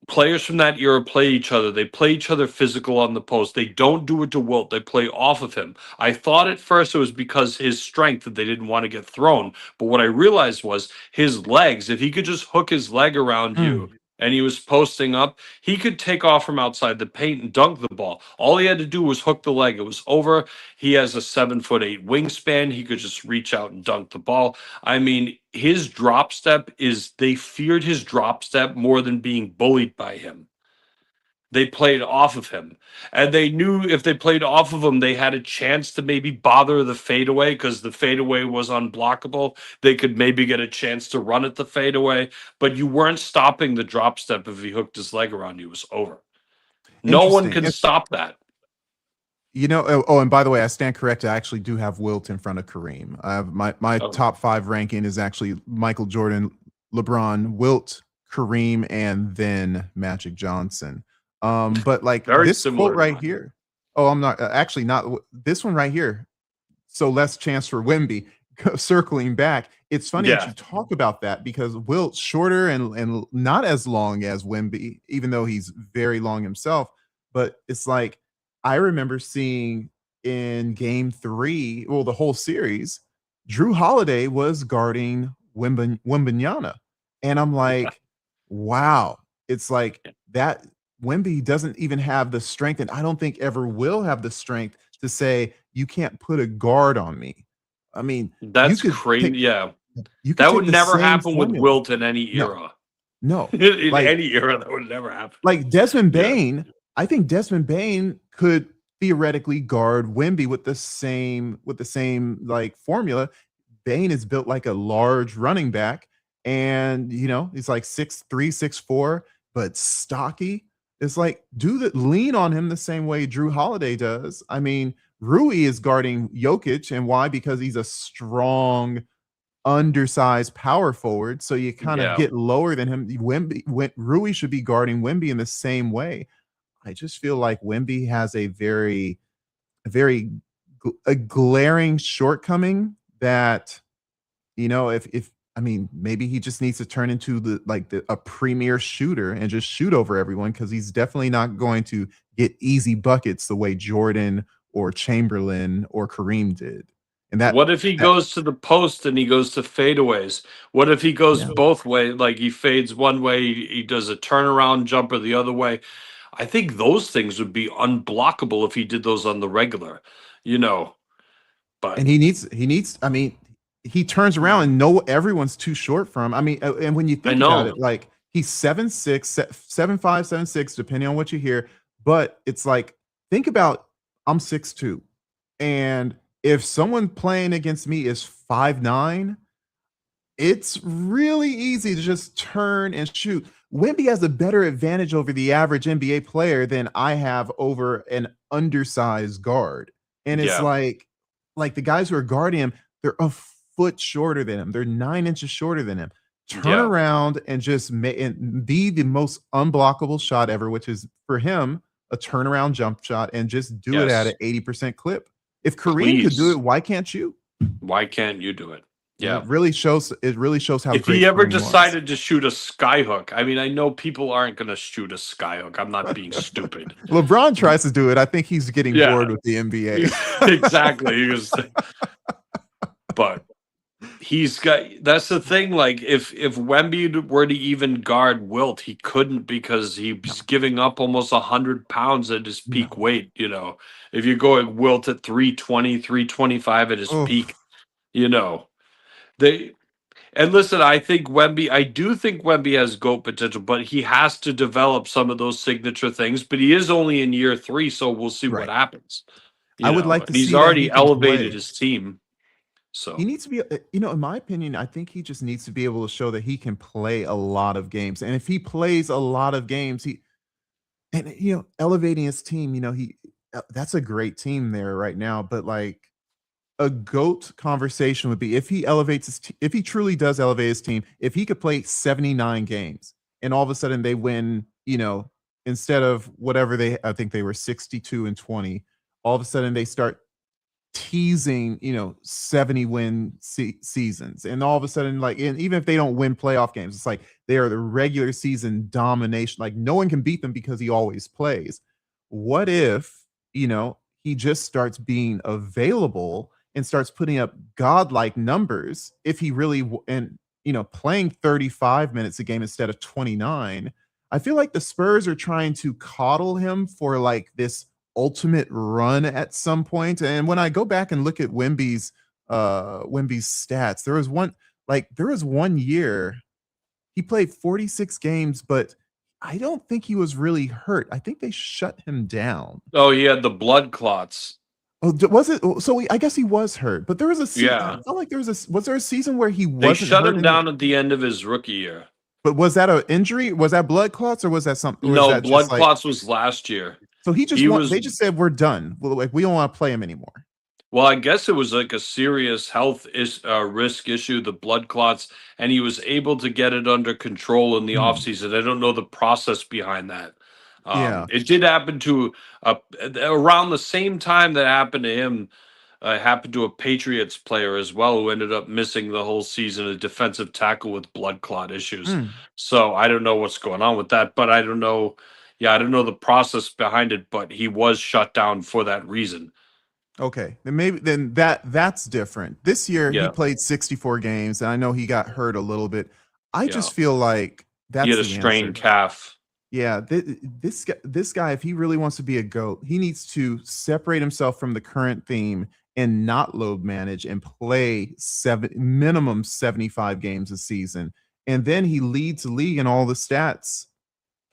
players from that era play each other, they play each other physical on the post. They don't do it to Wilt. They play off of him. I thought at first it was because his strength that they didn't want to get thrown. But what I realized was his legs. If he could just hook his leg around you and he was posting up, he could take off from outside the paint and dunk the ball. All he had to do was hook the leg. It was over. He has a 7'8" wingspan. He could just reach out and dunk the ball. I mean, his drop step they feared his drop step more than being bullied by him. They played off of him. And they knew if they played off of him, they had a chance to maybe bother the fadeaway, because the fadeaway was unblockable. They could maybe get a chance to run at the fadeaway, but you weren't stopping the drop step if he hooked his leg around you. It was over. No one can stop that. And by the way, I stand corrected. I actually do have Wilt in front of Kareem. I have my top 5 ranking is actually Michael Jordan, LeBron, Wilt, Kareem, and then Magic Johnson. But like this quote right here. Oh, I'm not actually not this one right here. So less chance for Wemby, circling back. it's funny that Yeah. you talk about that because Wilt shorter and not as long as Wemby, even though he's very long himself. But it's like I remember seeing in game 3, well, the whole series, Drew Holiday was guarding Wembanyama. And I'm Yeah. like, wow. It's like that Wemby doesn't even have the strength, and I don't think ever will have the strength to say, you can't put a guard on me. I mean, you That's could crazy. take Yeah. you could That take would the never same happen with formula. Wilt in any No, era. no. In Like any era, that would never happen. like Desmond Yeah. Bain, I think Desmond Bain could theoretically guard Wemby with the same like formula. Bain is built like a large running back, and he's like 6'3", 6'4", but stocky. It's like lean on him the same way Drew Holiday does. I mean, Rui is guarding Jokic, and why? Because he's a strong undersized power forward, so you kind of Yeah. get lower than him. Rui should be guarding Wemby in the same way. I just feel like Wemby has a very a glaring shortcoming that if I mean maybe he just needs to turn into a premier shooter and just shoot over everyone because he's definitely not going to get easy buckets the way Jordan or Chamberlain or Kareem did. And What if he that goes to the post and he goes to fadeaways? What if he goes yeah. both ways? Like he fades one way, he does a turnaround jumper the other way. I think those things would be unblockable if he did those on the regular, you know. But And he needs I mean, he turns around and everyone's too short for him. I mean, and when you I think about know. it, like he's 7'6", 7'5", 7'6", depending on what you hear. But it's like, think about I'm 6'2", and if someone playing against me is 5'9", it's really easy to just turn and shoot. Wemby has a better advantage over the average NBA player than I have over an undersized guard. And it's Yeah. like the guys who are guarding him, they're a foot shorter than him. They're 9 inches shorter than him. Turn Yeah. around and just and be the most unblockable shot ever, which is for him a turnaround jump shot, and just do it at Yes. an 80% clip. If Kareem could do Please. it, why can't you? Why can't you do it? And Yeah. it really shows how If he great ever Kareem was. decided to shoot a skyhook, I mean, I know people aren't going to shoot a skyhook. I'm not being stupid. LeBron tries to do it. I think he's getting Yeah. bored with the NBA. Exactly. But he's got, that's the thing. Like if Wemby were to even guard Wilt, he couldn't because he's giving up almost 100 pounds at his peak No. weight. If you go at Wilt at 320, 325 at his peak, Oof. they. And listen, I do think Wemby has GOAT potential, but he has to develop some of those signature things. But he is only in year 3, so we'll see what Right. happens. I would like And to he's see that he already can elevated play. his team. He So needs to be, in my opinion, I think he just needs to be able to show that he can play a lot of games. And if he plays a lot of games, elevating his team, that's a great team there right now. But like a GOAT conversation would be if he elevates if he truly does elevate his team, if he could play 79 games and all of a sudden they win, instead of whatever I think they were 62-20, all of a sudden they start teasing 70 win seasons, and all of a sudden, like, and even if they don't win playoff games, it's like they are the regular season domination, like no one can beat them because he always plays. What if he just starts being available and starts putting up godlike numbers if he really and playing 35 minutes a game instead of 29? I feel like the Spurs are trying to coddle him for like this ultimate run at some point. And when I go back and look at Wemby's stats, there was one year he played 46 games, but I don't think he was really hurt. I think they shut him down. he had the blood clots. Oh, was it? So I guess he was hurt, but there was a season. Yeah. I felt like was there a season where he They wasn't shut hurt him down at the end of his rookie year. but was that an injury? Was that blood clots, or was that something? Or is No, that blood just like, clots was last year. so He they was just said we're done. Well, like we don't want to play him anymore. Well, I guess it was like a serious health risk issue, the blood clots, and he was able to get it under control in the offseason. I don't know the process behind that. Yeah. It did happen to around the same time that happened to him. happened to a Patriots player as well who ended up missing the whole season, a defensive tackle with blood clot issues. Mm, So I don't know what's going on with that, but I don't know. Yeah, I don't know the process behind it, but he was shut down for that reason. okay, then maybe then that's different. This year he Yeah, played 64 games, and I know he got hurt a little bit. I yeah. just feel like He that's had a the answer. strained calf. Yeah, this guy, if he really wants to be a GOAT, he needs to separate himself from the current theme and not load manage and play minimum 75 games a season. And then he leads the league in all the stats.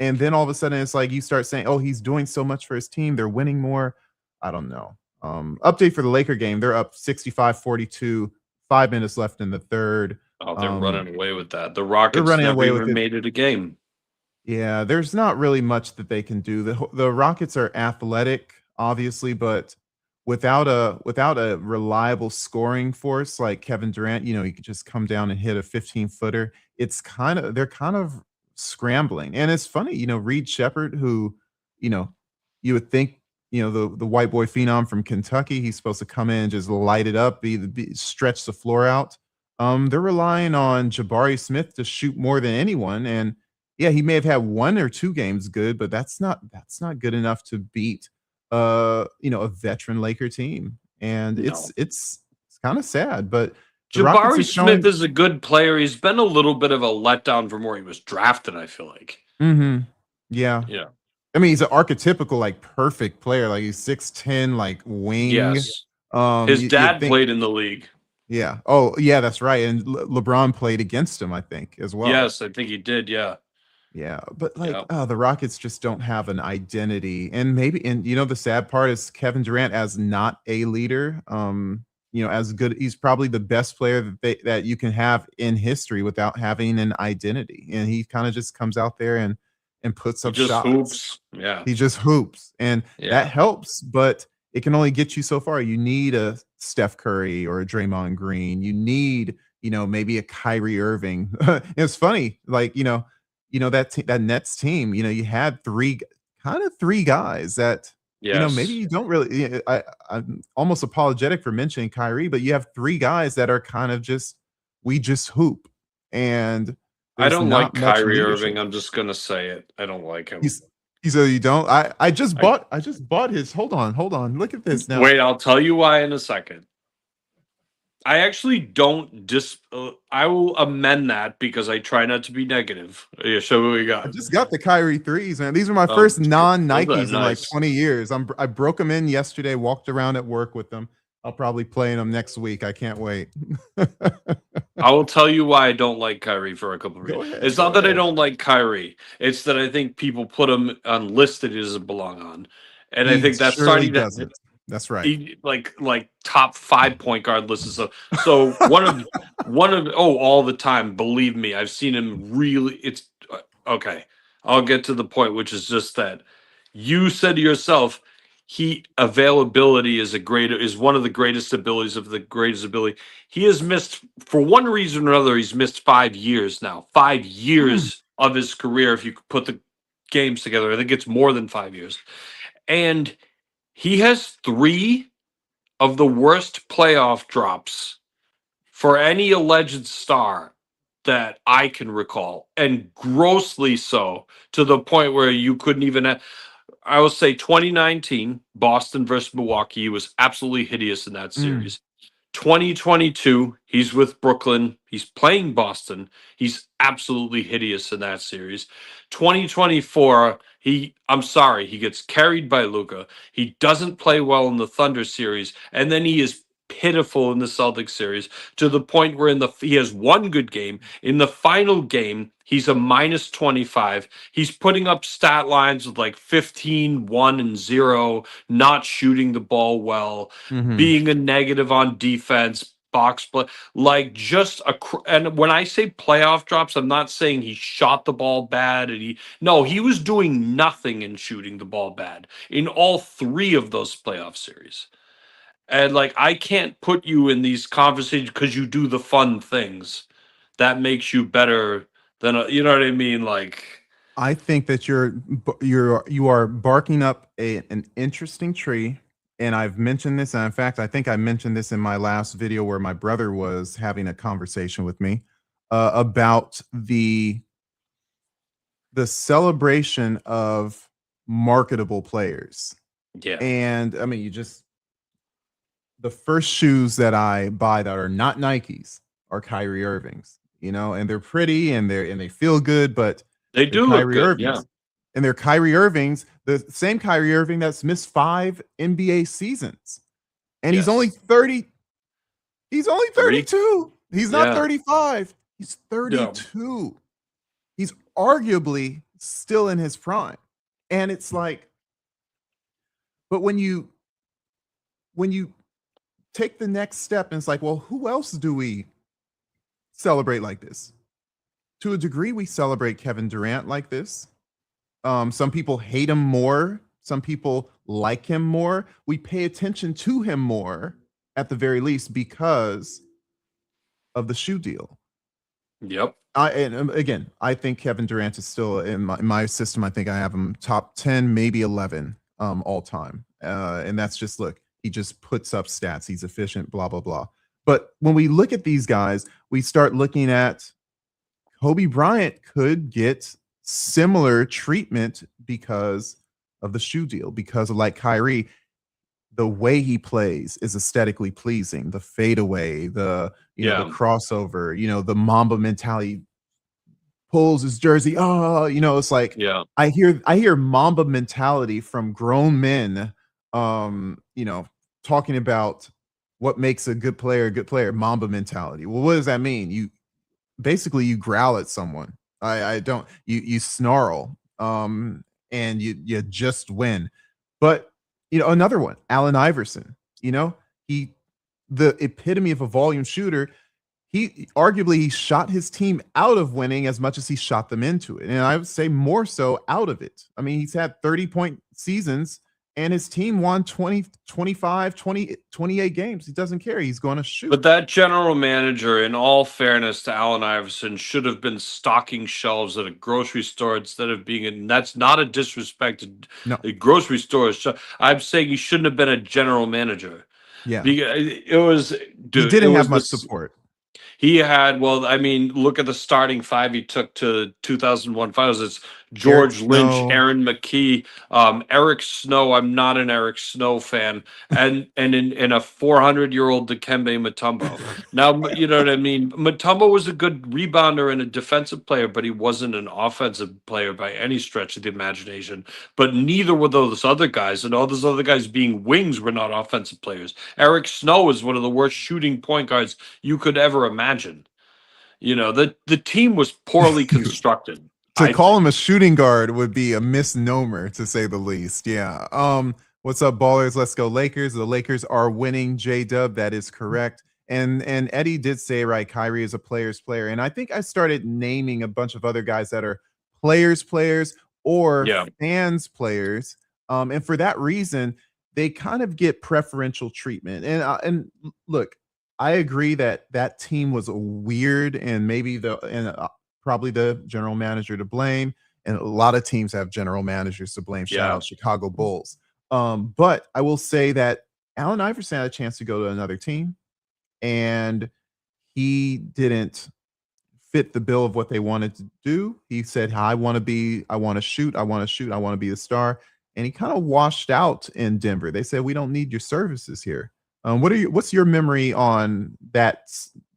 And then all of a sudden it's like you start saying, oh, he's doing so much for his team. They're winning more. I don't know. Update for the Laker game. They're up 65-42, 5 minutes left in the third. Oh, they're Um, running away with that. The they're Rockets running never away with even it. made it a game. Yeah, there's not really much that they can do. The Rockets are athletic, obviously, but without a reliable scoring force like Kevin Durant, he could just come down and hit a 15-footer. They're kind of scrambling. And it's funny, Reed Shepherd, who, you know, you would think, the white boy phenom from Kentucky, he's supposed to come in and just light it up, stretch the floor out. They're relying on Jabari Smith to shoot more than anyone, and yeah, he may have had 1 or 2 games good, but that's not good enough to beat, a veteran Laker team, and No. it's kinda sad, but the Rockets are Jabari Smith showing. is a good player. He's been a little bit of a letdown from where he was drafted, I feel like. Mhm. Yeah. Yeah. I mean, he's an archetypical, like, perfect player, like, he's 6'10", like, wing. Yes. His You'd dad think. played in the league. Yeah. Oh, yeah, that's right, and LeBron played against him, I think, as well. Yes, I think he did. Yeah. Yeah, but like, Yeah. the Rockets just don't have an identity. And the sad part is Kevin Durant as not a leader. As good, he's probably the best player that you can have in history without having an identity. And he kind of just comes out there and puts He up just shots. hoops. Yeah. He just hoops, and that Yeah. helps, but it can only get you so far. You need a Steph Curry or a Draymond Green. You need, maybe a Kyrie Irving. It's funny, like, that Nets team, you had three guys that, maybe Yes. you don't really. I'm almost apologetic for mentioning Kyrie, but you have three guys that are kind of just we just hoop, and I there's don't like not much Kyrie leadership. Irving. I'm just gonna say it. I don't like him. He's he said you don't. I I just bought his. Hold on. Look at this now. wait, I'll tell you why in a second. I actually don't I will amend that because I try not to be negative. Yeah, show what we I got. just got the Kyrie threes, man. These are my Oh, first non those are Nikes in like nice. 20 years. I broke them in yesterday. Walked around at work with them. I'll probably play in them next week. I can't wait. I will tell you why I don't like Kyrie for a couple of Go reasons. ahead. It's Go not that I ahead. don't like Kyrie. It's that I think people put him on lists that he doesn't belong on. And I He think that's surely starting to doesn't. That's right. like top 5 point guard lists and stuff. So one of all the time, believe me, I've seen him really okay. I'll get to the point, which is just that you said to yourself, he availability is one of the greatest abilities of the greatest ability. He has missed for one reason or another, he's missed 5 years now. five Mm, years of his career, if you could put the games together. I think it's more than 5 years. And he has three of the worst playoff drops for any alleged star that I can recall, and grossly so to the point where you couldn't even. I will say 2019 Boston versus Milwaukee, he was absolutely hideous in that mm. series. 2022, he's with Brooklyn. He's playing Boston. He's absolutely hideous in that series. 2024, I'm sorry, he gets carried by Luca. He doesn't play well in the Thunder series, and then he is pitiful in the Celtics series to the point where he has one good game. In the final game, he's a minus 25. He's putting up stat lines with like 15, 1, and 0, not shooting the ball well, Mhm. being a negative on defense, box play, like just and when I say playoff drops, I'm not saying he shot the ball bad and he was doing nothing in shooting the ball bad in all three of those playoff series. And like I can't put you in these conversations because you do the fun things that makes you better than you know what I mean? Like I think that you are barking up an interesting tree. and I've mentioned this, and in fact, I think I mentioned this in my last video where my brother was having a conversation with me about the celebration of marketable players. Yeah. And I mean, the first shoes that I buy that are not Nikes are Kyrie Irvings, and they're pretty and they feel good, but They they're do look Kyrie good. Yeah. Irvings. And they're Kyrie Irvings, the same Kyrie Irving that's missed 5 NBA seasons. And he's only Yes. 30. He's only 30. 32. He's not Yeah. 35. He's Yeah. 32. He's arguably still in his prime. And it's like, but when you take the next step and it's like, well, who else do we celebrate like this? To a degree, we celebrate Kevin Durant like this. Some people hate him more. Some people like him more. We pay attention to him more, at the very least, because of the shoe deal. Yep. Again, I think Kevin Durant is still in my system. I think I have him top 10, maybe 11 all time. And that's just, look, he just puts up stats. He's efficient, blah, blah, blah. But when we look at these guys, we start looking at Kobe Bryant could get similar treatment because of the shoe deal, because of, like Kyrie, the way he plays is aesthetically pleasing. The fadeaway, the crossover, the Mamba mentality, pulls his jersey. Oh, it's like, Yeah. I hear Mamba mentality from grown men, talking about what makes a good player, Mamba mentality. Well, what does that mean? You growl at someone. I don't, you snarl, and you just win. But another one, Allen Iverson, he the epitome of a volume shooter. He shot his team out of winning as much as he shot them into it. And I would say more so out of it. I mean, he's had 30-point seasons and his team won 20, 25, 20, 28 games. He doesn't care. He's going to shoot. But that general manager, in all fairness to Allen Iverson, should have been stocking shelves at a grocery store instead of being in. That's not a disrespect to No. the grocery stores. I'm saying he shouldn't have been a general manager. Yeah. It was. Dude, he didn't it have was much the- support. He had, well, I mean, look at the starting five he took to 2001 finals. It's George Eric Lynch, Snow. Aaron McKee, Eric Snow. I'm not an Eric Snow fan, and in a 400-year-old Dikembe Mutombo. Now, you know what I mean. Mutombo was a good rebounder and a defensive player, but he wasn't an offensive player by any stretch of the imagination. But neither were those other guys, and all those other guys being wings were not offensive players. Eric Snow is one of the worst shooting point guards you could ever imagine. The team was poorly constructed. To call him a shooting guard would be a misnomer, to say the least. Yeah. What's up, ballers? Let's go Lakers. The Lakers are winning, J-Dub. That is correct. And Eddie did say, right, Kyrie is a player's player. And I think I started naming a bunch of other guys that are players or fans players. And for that reason, they kind of get preferential treatment. And look, I agree that team was weird, and maybe probably the general manager to blame. And a lot of teams have general managers to blame. Shout out Chicago Bulls. But I will say that Allen Iverson had a chance to go to another team, and he didn't fit the bill of what they wanted to do. He said, I want to shoot, I want to be the star. And he kind of washed out in Denver. They said, we don't need your services here. What's your memory on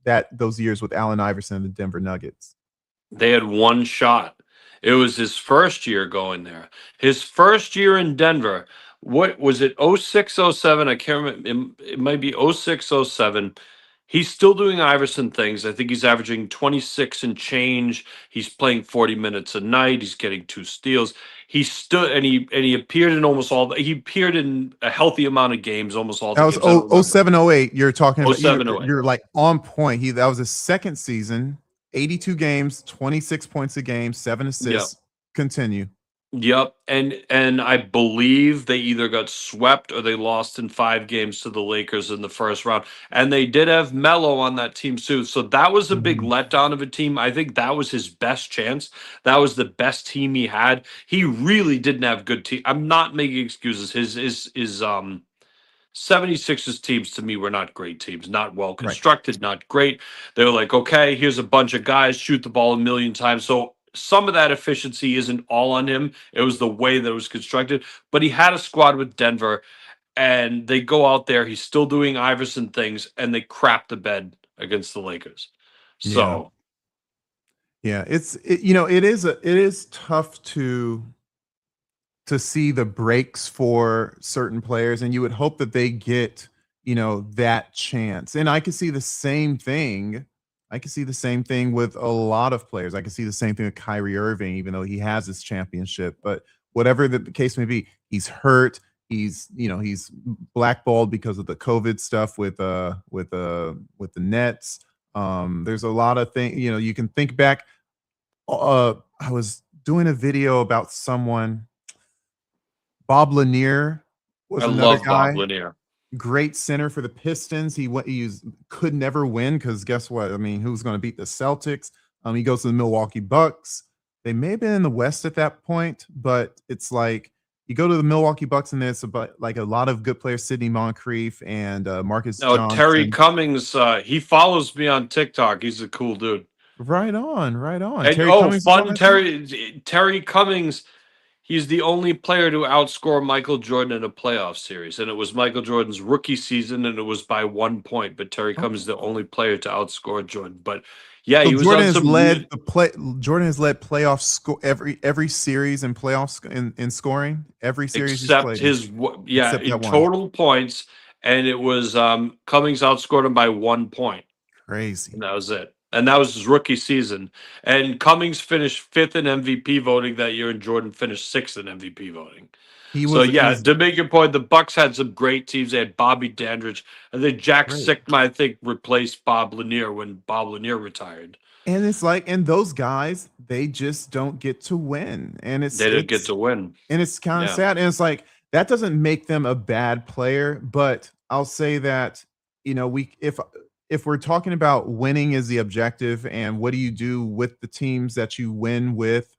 those years with Allen Iverson and the Denver Nuggets? They had one shot. It was his first year going there. His first year in Denver. What was it? 06, 07? I can't remember. It might be 06, 07. He's still doing Iverson things. I think he's averaging 26 and change. He's playing 40 minutes a night. He's getting 2 steals. He stood and he appeared in almost all. He appeared in a healthy amount of games, almost all. That was 07, 08. You're talking about. 07, 08. You're like on point. That was his second season. 82 games, 26 points a game, 7 assists. Yep. Continue. Yep. And I believe they either got swept or they lost in 5 games to the Lakers in the first round. And they did have Melo on that team too. So that was a big letdown of a team. I think that was his best chance. That was the best team he had. He really didn't have good team. I'm not making excuses. 76ers teams to me were not great teams, not well Right. constructed, not great. They were like, okay, here's a bunch of guys, shoot the ball a million times. So some of that efficiency isn't all on him. It was the way that it was constructed. But he had a squad with Denver, and they go out there. He's still doing Iverson things, and they crap the bed against the Lakers. Yeah. So Yeah. It is tough to see the breaks for certain players, and you would hope that they get, that chance. And I could see the same thing. I could see the same thing with a lot of players. I could see the same thing with Kyrie Irving, even though he has his championship. But whatever the case may be, he's hurt. He's blackballed because of the COVID stuff with the Nets. There's a lot of things. You can think back. I was doing a video about someone. Bob Lanier was I another love guy. Bob Lanier. Great center for the Pistons. Could never win because guess what? I mean, who's going to beat the Celtics? He goes to the Milwaukee Bucks. They may have been in the West at that point, but it's like you go to the Milwaukee Bucks and there's about like a lot of good players, Sidney Moncrief and Marcus No, Terry Johnson. Cummings, he follows me on TikTok. He's a cool dude. Right on. And Terry Cummings is on that team? Terry Cummings, he's the only player to outscore Michael Jordan in a playoff series. And it was Michael Jordan's rookie season, and it was by 1 point. But Terry Cummings is the only player to outscore Jordan. But yeah, So he was Jordan on has some led Jordan has led playoff score every series in playoffs in scoring. Every series he's except played. in that one. total points, and it was Cummings outscored him by 1 point. Crazy. And that was it. And that was his rookie season. And Cummings finished 5th in MVP voting that year, and Jordan finished 6th in MVP voting. To make your point, the Bucks had some great teams. They had Bobby Dandridge, and then Jack Sikma, I think, replaced Bob Lanier when Bob Lanier retired. And it's like, and those guys, they just don't get to win. And they didn't get to win. And it's kind of sad. And it's like, that doesn't make them a bad player. But I'll say that, if we're talking about winning is the objective and what do you do with the teams that you win with,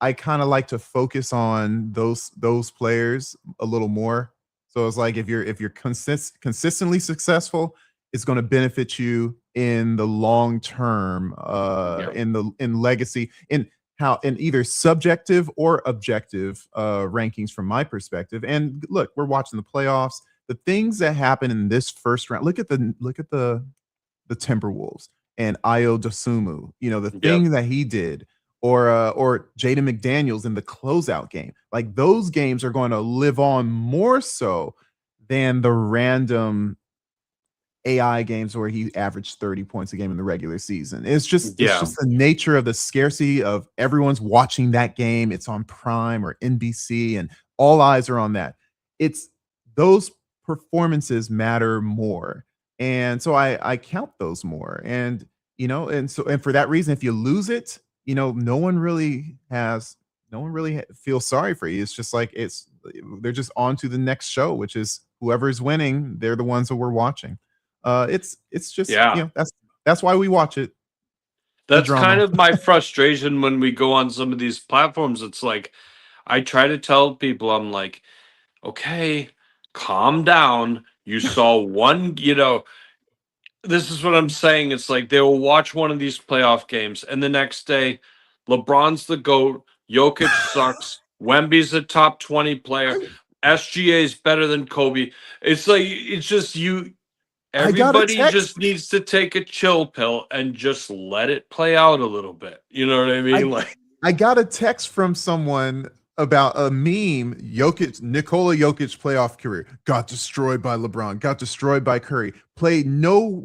I kind of like to focus on those players a little more. So it's like if you're consistently successful, it's going to benefit you in the long term, in legacy, in either subjective or objective rankings from my perspective. And look, we're watching the playoffs. The things that happen in this first round. Look at the Timberwolves and Ayo Dosunmu. The thing that he did, or Jaden McDaniels in the closeout game. Like those games are going to live on more so than the random AI games where he averaged 30 points a game in the regular season. It's just the nature of the scarcity of everyone's watching that game. It's on Prime or NBC, and all eyes are on that. It's those performances matter more, and so I count those more. And and for that reason, if you lose it, no one really feels sorry for you. It's just like they're just on to the next show, which is whoever's winning. They're the ones that we're watching. It's just that's why we watch it. That's kind of my frustration when we go on some of these platforms. It's like I try to tell people, I'm like, okay, calm down. You saw one, this is what I'm saying. It's like they will watch one of these playoff games, and the next day, LeBron's the GOAT, Jokic sucks, Wemby's a top 20 player, SGA is better than Kobe. It's like, it's just everybody just needs to take a chill pill and just let it play out a little bit. You know what I mean? I got a text from someone about a meme. Nikola Jokic playoff career got destroyed by LeBron, got destroyed by Curry. Played no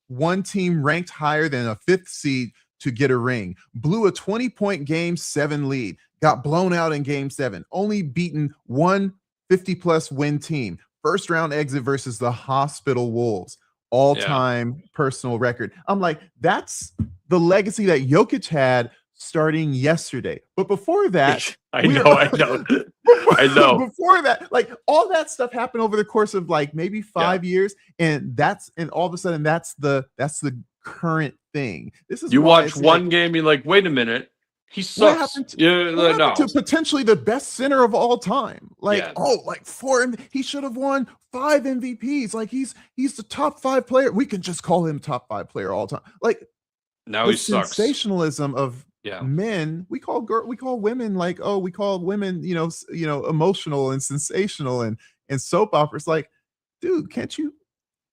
one team ranked higher than a 5th seed to get a ring. Blew a 20-point game 7 lead. Got blown out in game 7. Only beaten one 50-plus win team. First round exit versus the Hospital Wolves. All-time personal record. I'm like, that's the legacy that Jokic had starting yesterday. But before that, I know. Before that, like all that stuff happened over the course of like maybe 5 years, and all of a sudden that's the current thing. This is you watch one game, you're like, wait a minute, He What sucks. happened to, Yeah, what happened no. to potentially the best center of all time? Like, Yeah. oh, like he should have won 5 MVPs. Like he's the top 5 player. We can just call him top 5 player all time. Like Now the he sucks. sensationalism of Yeah. men, we call women like, oh, we call women, emotional and sensational and soap operas. Like, dude, can't you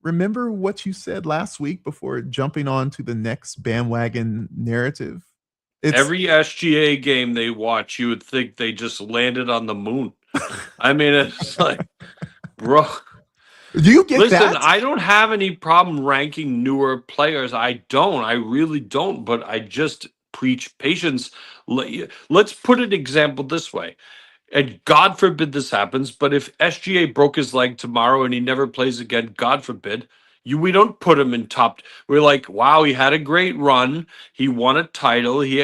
remember what you said last week before jumping on to the next bandwagon narrative? It's Every SGA game they watch, you would think they just landed on the moon. I mean, it's like, bro. do you get Listen, that? I don't have any problem ranking newer players. I don't. I really don't. But I just preach patience. Let's put an example this way. And God forbid this happens, but if SGA broke his leg tomorrow and he never plays again, God forbid, we don't put him in top. We're like, wow, he had a great run. He won a title. He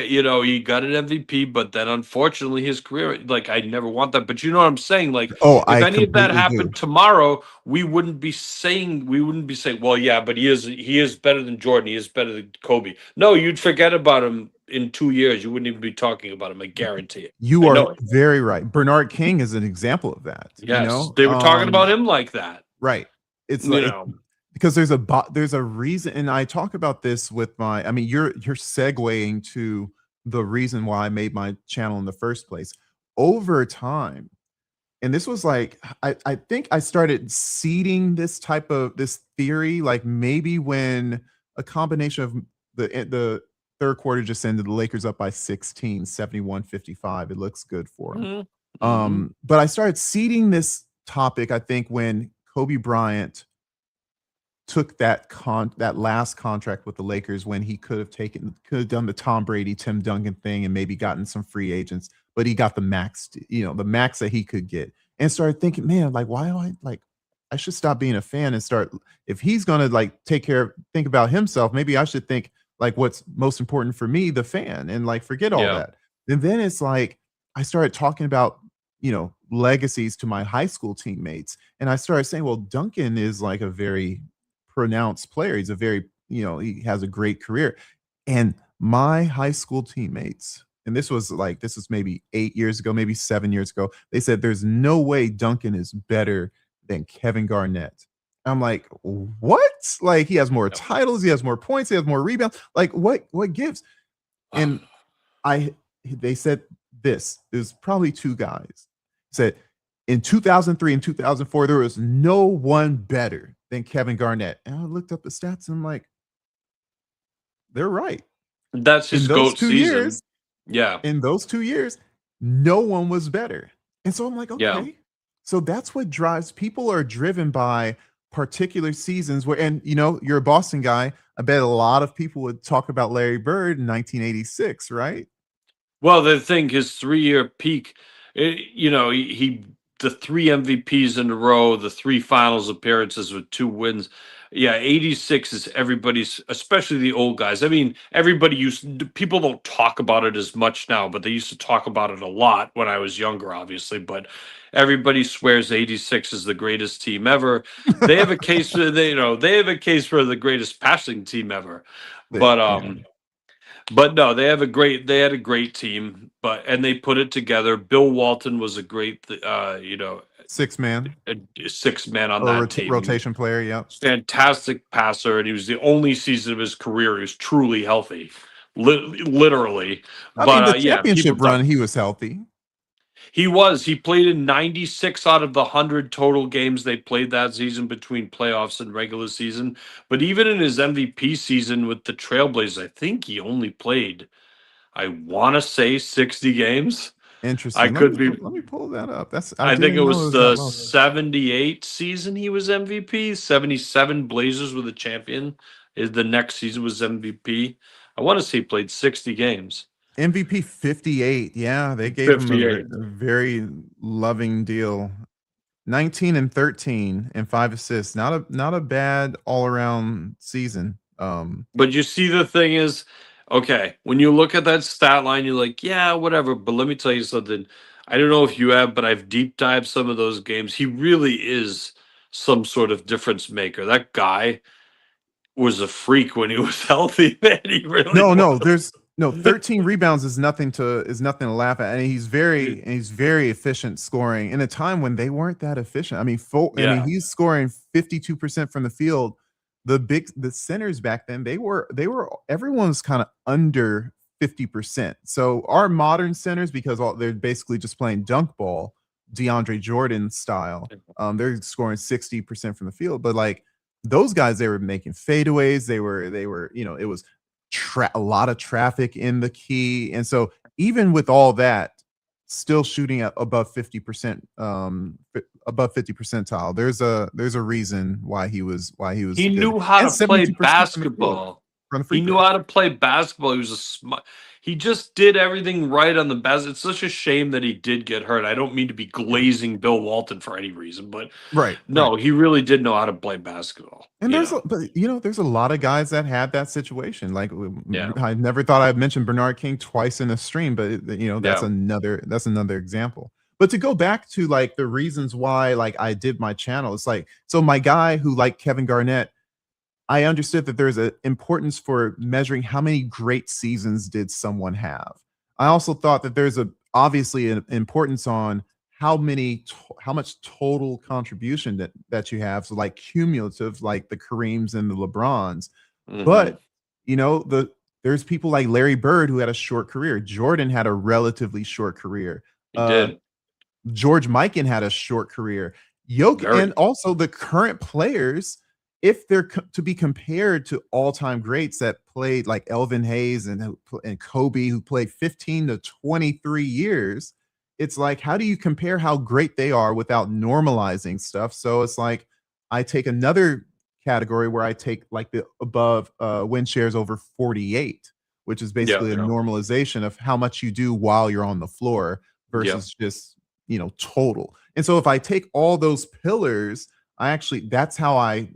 got an MVP, but then unfortunately his career, like, I never want that. But you know what I'm saying? Like, Oh, if I any of that completely do. happened tomorrow, we wouldn't be saying, well, yeah, but he is better than Jordan. He is better than Kobe. No, you'd forget about him in 2 years. You wouldn't even be talking about him. I guarantee it. You I are know it. very right. Bernard King is an example of that. Yes, they were talking about him like that. Right. It's You like know, because there's a reason, and I talk about this with my. I mean, you're segueing to the reason why I made my channel in the first place. Over time, and this was like I think I started seeding this theory like maybe when a combination of the third quarter just ended, the Lakers up by 16, 71-55. It looks good for them. Mhm. Mhm. But I started seeding this topic, I think, when Kobe Bryant took that last contract with the Lakers, when he could have done the Tom Brady, Tim Duncan thing and maybe gotten some free agents, but he got the max, the max that he could get, and started thinking, man, like, why do I should stop being a fan and start, if he's gonna like think about himself, maybe I should think like what's most important for me, the fan, and like forget all Yeah. that. And then it's like I started talking about, legacies to my high school teammates, and I started saying, well, Duncan is like a very pronounced player. He's a very, he has a great career. And my high school teammates, and this was maybe 8 years ago, maybe 7 years ago, they said there's no way Duncan is better than Kevin Garnett. I'm like, what? Like he has more titles, he has more points, he has more rebounds. Like what gives? And they said this. There's probably two guys. Said in 2003 and 2004, there was no one better than Kevin Garnett. And I looked up the stats and I'm like, they're right. That's his In those GOAT 2 season. years, Yeah. in those 2 years, no one was better. And so I'm like, Yeah. okay. So that's what drives people, are driven by particular seasons where, and you're a Boston guy. I bet a lot of people would talk about Larry Bird in 1986, right? Well, the thing, his 3-year peak, he the 3 MVPs in a row, the 3 finals appearances with 2 wins. Yeah, 86 is everybody's, especially the old guys. I mean, people don't talk about it as much now, but they used to talk about it a lot when I was younger, obviously. But everybody swears 86 is the greatest team ever. They have a case for they have a case for the greatest passing team ever. But Yeah. but no, they had a great team, and they put it together. Bill Walton was a great, Six man a 6 man on or that team. rotation player. Yeah. Fantastic passer, and he was the only season of his career he was truly healthy, literally. I mean, the Yeah, championship run, he was healthy. He played in 96 out of the 100 total games they played that season between playoffs and regular season. But even in his MVP season with the Trailblazers, I think he only played, I want to say, 60 games. Interesting. Let me pull that up. I think it was that the low. 78 season he was MVP. 77 Blazers were the champion. The next season was MVP. I want to say he played 60 games. MVP 58. Yeah, they gave 58. him a very loving deal. 19 and 13 and 5 assists. Not a bad all-around season. But you see, the thing is, okay, when you look at that stat line, you're like, yeah, whatever. But let me tell you something. I don't know if you have, but I've deep dived some of those games. He really is some sort of difference maker. That guy was a freak when he was healthy, man. He really No, was. No, 13 rebounds is nothing to laugh at, and he's very efficient scoring in a time when they weren't that efficient. I mean, Yeah. he's scoring 52% from the field. The centers back then, they were everyone was kind of under 50%. So our modern centers, because they're basically just playing dunk ball, DeAndre Jordan style, they're scoring 60% from the field. But like those guys, they were making fadeaways. They were, it was a lot of traffic in the key. And so even with all that, still shooting at above 50%, above 50 percentile. There's a reason why he was He good. knew how And to play 72% from the field, basketball. from the He free knew throw. how to play basketball. He was a smart. He just did everything right on the best. It's such a shame that he did get hurt. I don't mean to be glazing Bill Walton for any reason, but Right, right. no, he really did know how to play basketball. And there's a lot of guys that had that situation. Like Yeah, I never thought I'd mention Bernard King twice in a stream, but that's yeah, another example. But to go back to like the reasons why like I did my channel, it's like so my guy who liked Kevin Garnett, I understood that there's an importance for measuring how many great seasons did someone have. I also thought that there's obviously an importance on how much total contribution that you have. So like cumulative, like the Kareems and the LeBrons. hmm But there's people like Larry Bird who had a short career. Jordan had a relatively short career. he Uh, did George Mikan had a short career. And very. also the current players, if they're to be compared to all-time greats that played like Elvin Hayes and Kobe, who played 15 to 23 years, it's like, how do you compare how great they are without normalizing stuff? So it's like I take another category where I take like the above win shares over 48, which is Yeah, basically a normalization of how much you do while you're on the floor yeah, versus just total. And so if I take all those pillars, that's how I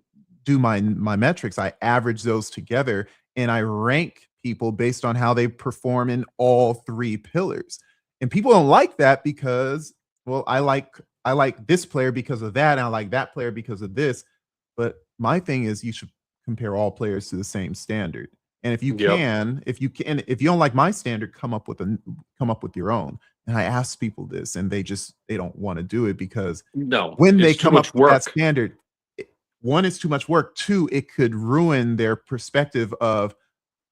do my metrics. I average those together and I rank people based on how they perform in all three pillars. And people don't like that because, well, I like this player because of that, and I like that player because of this. But my thing is you should compare all players to the same standard. And yep. if you don't like my standard, come up with your own. And I ask people this, and they don't want to do it because No, when they it's too come up much with that work. standard, one, is too much work. Two, it could ruin their perspective of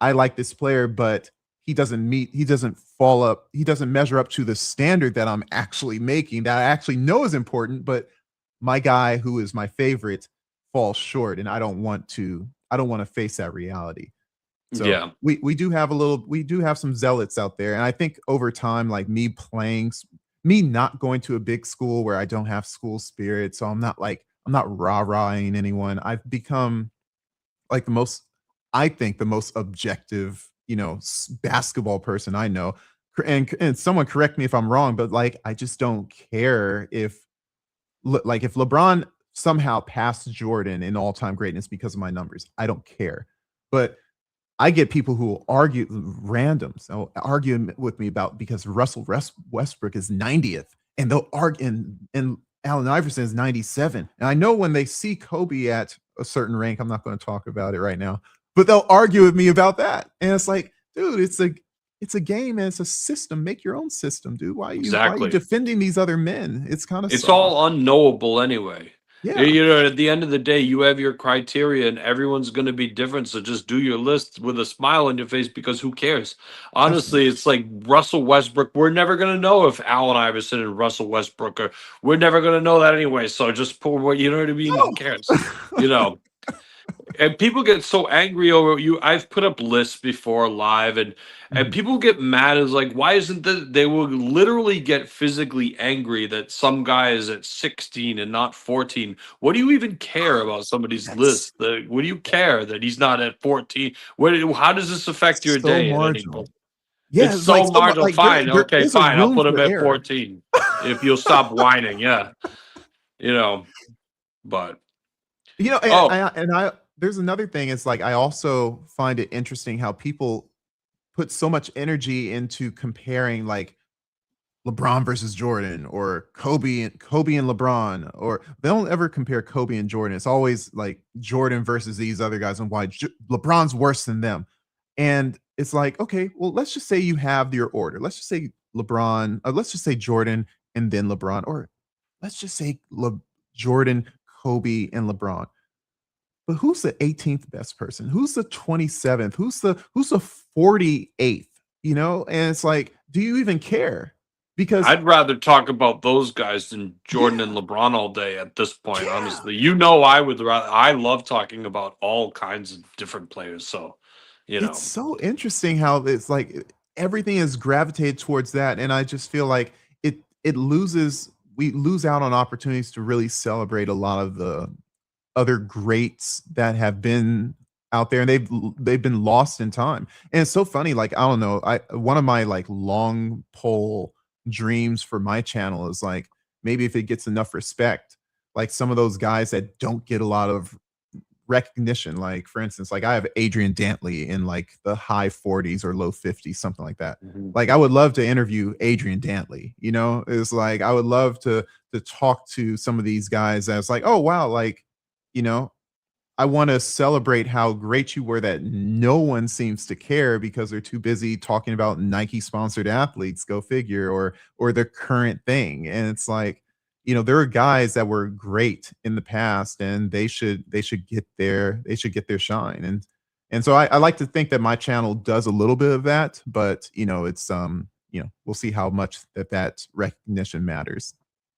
I like this player, but he doesn't fall up, he doesn't measure up to the standard that I'm actually making, that I actually know is important, but my guy who is my favorite falls short, and I don't want to face that reality. So Yeah, we do have some zealots out there. And I think over time, like me not going to a big school where I don't have school spirit. So I'm not rah-rahing anyone. I've become like I think the most objective, basketball person I know. And someone correct me if I'm wrong, but like I just don't care if LeBron somehow passed Jordan in all-time greatness because of my numbers. I don't care. But I get people who will argue randoms. They'll argue with me about because Westbrook is 90th, and they'll argue, and Allen Iverson is 97. And I know when they see Kobe at a certain rank, I'm not going to talk about it right now, but they'll argue with me about that. And it's like, dude, it's a game and it's a system. Make your own system, dude. Why are you exactly. defending these other men? It's kind of It's soft. all unknowable anyway. Yeah. At the end of the day, you have your criteria and everyone's going to be different. So just do your list with a smile on your face because who cares? Absolutely. Honestly, it's like Russell Westbrook. We're never going to know if Allen Iverson and Russell Westbrook are, we're never going to know that anyway. So just put what, you know what I mean? Who cares? You know, and people get so angry over you. I've put up lists before live, and Mhm. people get mad as like, why isn't they will literally get physically angry that some guy is at 16 and not 14. What do you even care about somebody's That's list? What do you care that he's not at 14? How does this affect your so day at any point? marginal. Yeah, It's it's like so so marginal. like Fine, okay, there's a fine. I'll room put him for at error. 14 if you'll stop whining. Yeah, you know, but And oh, I there's another thing. It's like I also find it interesting how people put so much energy into comparing like LeBron versus Jordan or Kobe and LeBron, or they don't ever compare Kobe and Jordan. It's always like Jordan versus these other guys and why LeBron's worse than them. And it's like, okay, well, let's just say you have your order. Let's just say LeBron, let's just say Jordan and then LeBron, or let's just say Jordan, Kobe, and LeBron. But who's the 18th best person? Who's the 27th? Who's the 48th? You know, and it's like, do you even care? Because I'd rather talk about those guys than Jordan and yeah, LeBron all day at this point, yeah, honestly. You know, I would rather, I love talking about all kinds of different players. So, you it's know, so interesting how it's like everything is gravitated towards that, and I just feel like we lose out on opportunities to really celebrate a lot of the other greats that have been out there, and they've been lost in time. And it's so funny, like, I don't know, I one of my like long pole dreams for my channel is like maybe if it gets enough respect, like some of those guys that don't get a lot of recognition, like for instance, like I have Adrian Dantley in like the high 40s or low 50s, something like that. Mhm. Like I would love to interview Adrian Dantley, you know. It's like I would love to talk to some of these guys that's like, oh wow, like, you know, I want to celebrate how great you were that no one seems to care because they're too busy talking about Nike sponsored athletes, go figure, or the current thing. And it's like, you know, there are guys that were great in the past and they should get their shine. And so I like to think that my channel does a little bit of that, but you know, it's you know, we'll see how much that recognition matters.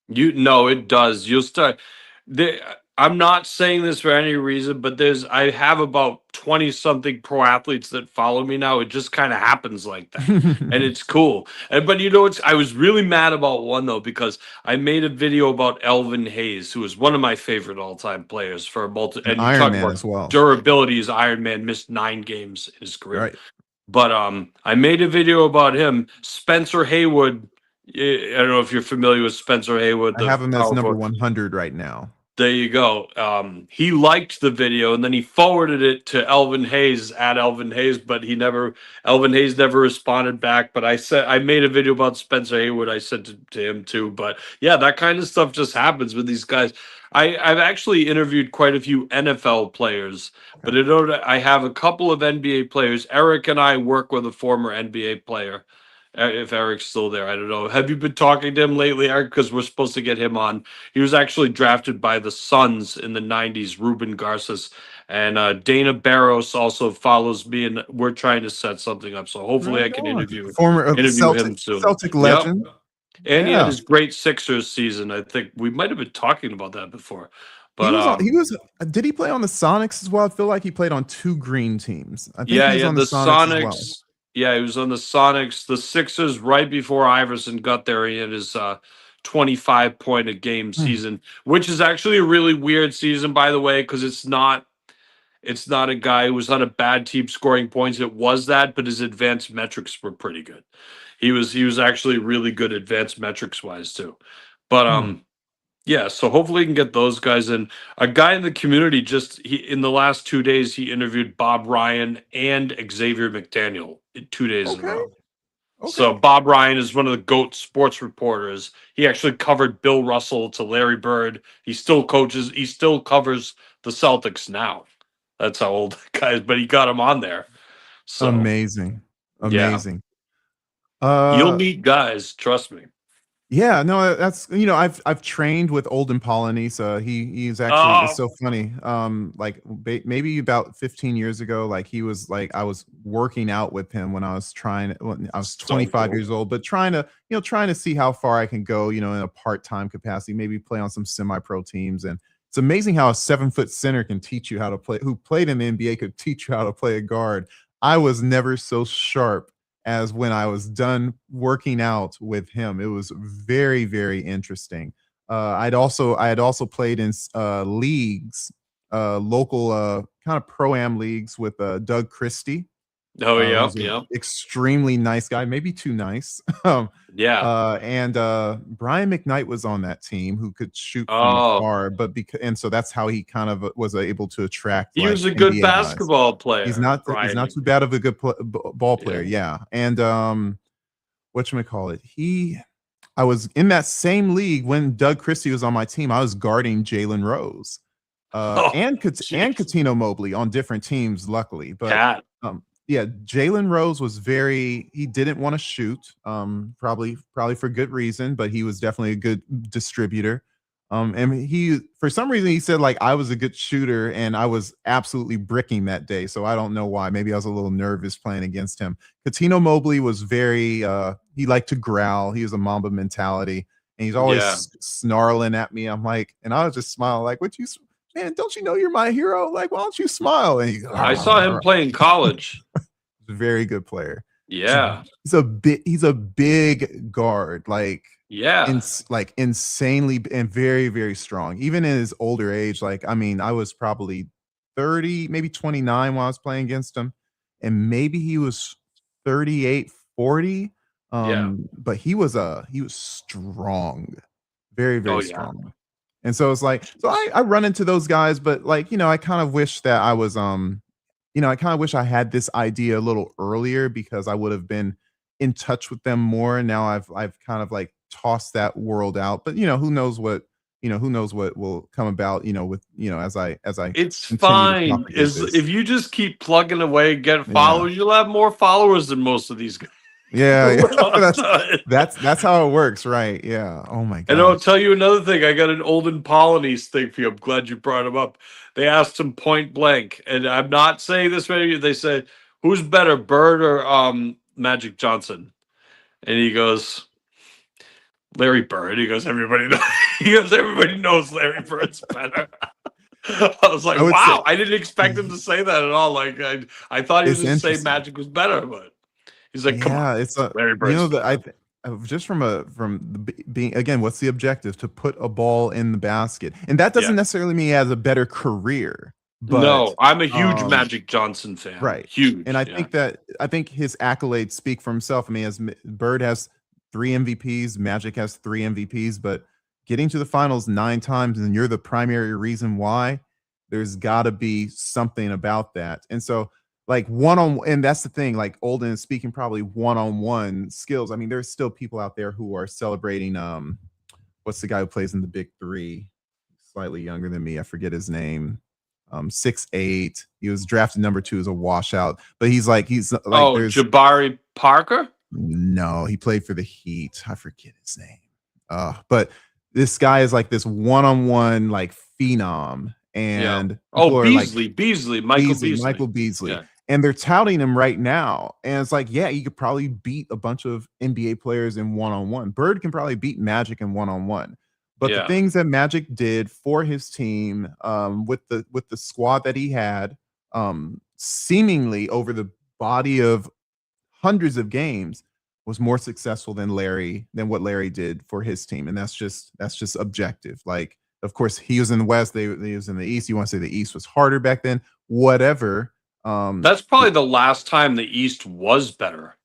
You know it does. You'll start. The, I'm not saying this for any reason, but I have about 20 something pro athletes that follow me now. It just kind of happens like that, and it's cool. And but you know, I was really mad about one though because I made a video about Elvin Hayes, who is one of my favorite all time players for a multi. An And you Iron talk Man about as well. durability. As Iron Man missed 9 games in his career. Right. But I made a video about him. Spencer Haywood. I don't know if you're familiar with Spencer Haywood, I the have him as power number forward. 100 right now. There you go. He liked the video and then he forwarded it to Elvin Hayes at Elvin Hayes, but Elvin Hayes never responded back. But I made a video about Spencer Haywood. I sent it to him too. But yeah, that kind of stuff just happens with these guys. I've actually interviewed quite a few NFL players, Okay. but I have a couple of NBA players. Eric and I work with a former NBA player. If Eric's still there, I don't know. Have you been talking to him lately, Eric? Because we're supposed to get him on. He was actually drafted by the Suns in the 90s, Ruben Garces. And Dana Barros also follows me, and we're trying to set something up. So hopefully I Right can on. interview Former interview him soon. Celtic Yep. legend. And he had Yeah. his great Sixers season. I think we might have been talking about that before. He But was on he was did he play on the Sonics as well? I feel like he played on 2 green teams. I think yeah, he was yeah, on the the Sonics as well. Sonics. Yeah, he was on the Sonics. The Sixers right before Iverson got there. He had his 25 point a game Hmm. season, which is actually a really weird season, by the way, because it's not a guy who was on a bad team scoring points. It was that, but his advanced metrics were pretty good. He was actually really good advanced metrics wise too. But Hmm. yeah, so hopefully he can get those guys in. A guy in the community he in the last 2 days he interviewed Bob Ryan and Xavier McDaniel 2 days in a Okay. row. Okay. So Bob Ryan is one of the GOAT sports reporters. He actually covered Bill Russell to Larry Bird. He still coaches. He still covers the Celtics now. That's how old the guy is, but he got him on there. So Amazing. yeah, Amazing. you'll Uh meet guys. Trust me. Yeah, no, that's you know, I've trained with Olden Polynice. He's actually it's Oh, so funny. Like maybe about 15 years ago, like he was like I was working out with him when I was so 25 cool. years old, but trying to see how far I can go, you know, in a part-time capacity, maybe play on some semi-pro teams. And it's amazing how a 7-foot center can teach you how to play, who played in the NBA could teach you how to play a guard. I was never so sharp as when I was done working out with him. It was very, very interesting. I had also played in leagues, local kind of pro-am leagues with Doug Christie, Oh yeah, who's an yeah, extremely nice guy, maybe too nice. yeah. And Brian McKnight was on that team who could shoot from Oh, afar, but and so that's how he kind of was able to attract he was like a good NBA guys. basketball He's player, not Brian. too bad of a good ball player, Yeah. yeah. And whatchamacallit, I was in that same league when Doug Christie was on my team. I was guarding Jalen Rose, Oh, and jeez. Katino Mobley on different teams, luckily. But Cat. yeah, Jalen Rose was he didn't want to shoot, probably for good reason, but he was definitely a good distributor. And he for some reason he said like I was a good shooter and I was absolutely bricking that day. So I don't know why. Maybe I was a little nervous playing against him. Katino Mobley was very he liked to growl. He was a Mamba mentality. And he's always Yeah. snarling at me. I'm like, and I was just smiling, like, what you man, don't you know you're my hero? Like, why don't you smile? And he goes, I saw him play in college. a very good player. Yeah. He's a big guard, like Yeah. like insanely and very, very strong. Even in his older age, like I mean, I was probably 30, maybe 29 while I was playing against him, and maybe he was 38, 40. Yeah. But he was strong, very, Oh very yeah. strong. And so it's like, so I run into those guys, but like, I kind of wish that I was I kind of wish I had this idea a little earlier because I would have been in touch with them more. Now I've kind of like tossed that world out. But who knows what will come about, with as I It's continue to fine. propagate Is this. if you just keep plugging away, get Yeah. followers, you'll have more followers than most of these guys. Yeah, And that's how it works, right? Yeah. Oh my god. I'll tell you another thing. I got an Olden Polynese thing for you. I'm glad you brought him up. They asked him point blank, and I'm not saying this many. They said, "Who's better, Bird or Magic Johnson?" And he goes, "Larry Bird." He goes, "Everybody knows." He goes, "Everybody knows Larry Bird's better." I was like, I would "Wow!" say- I didn't expect him to say that at all. Like, I thought he was It's going to say interesting. Magic was better, but he's like, "Come on, It's a Larry Bird's better." just being again, what's the objective? To put a ball in the basket, and that doesn't Yeah. necessarily mean he has a better career. But No, I'm a huge um, Magic Johnson fan. right, Huge. and I yeah. think his accolades speak for himself. I mean, Bird has 3 MVPs, Magic has 3 MVPs, but getting to the finals 9 times, and you're the primary reason why. There's got to be something about that, and so like and that's the thing, like Olden is speaking probably one-on-one skills. I mean, there's still people out there who are celebrating what's the guy who plays in the Big Three, slightly younger than me, I forget his name. 6'8". He was drafted number 2 as a washout, but he's like there's Jabari Parker. no, he played for the Heat, I forget his name. But this guy is like this one-on-one like phenom, and people are like Beasley, Michael Beasley. Yeah. And they're touting him right now. And it's like, yeah, you could probably beat a bunch of NBA players in one-on-one. Bird can probably beat Magic in one-on-one. But the things that Magic did for his team, with the squad that he had, seemingly over the body of hundreds of games, was more successful than what Larry did for his team. And that's just objective. Like, of course, he was in the West, they was in the East. You want to say the East was harder back then, whatever. That's probably the last time the East was better.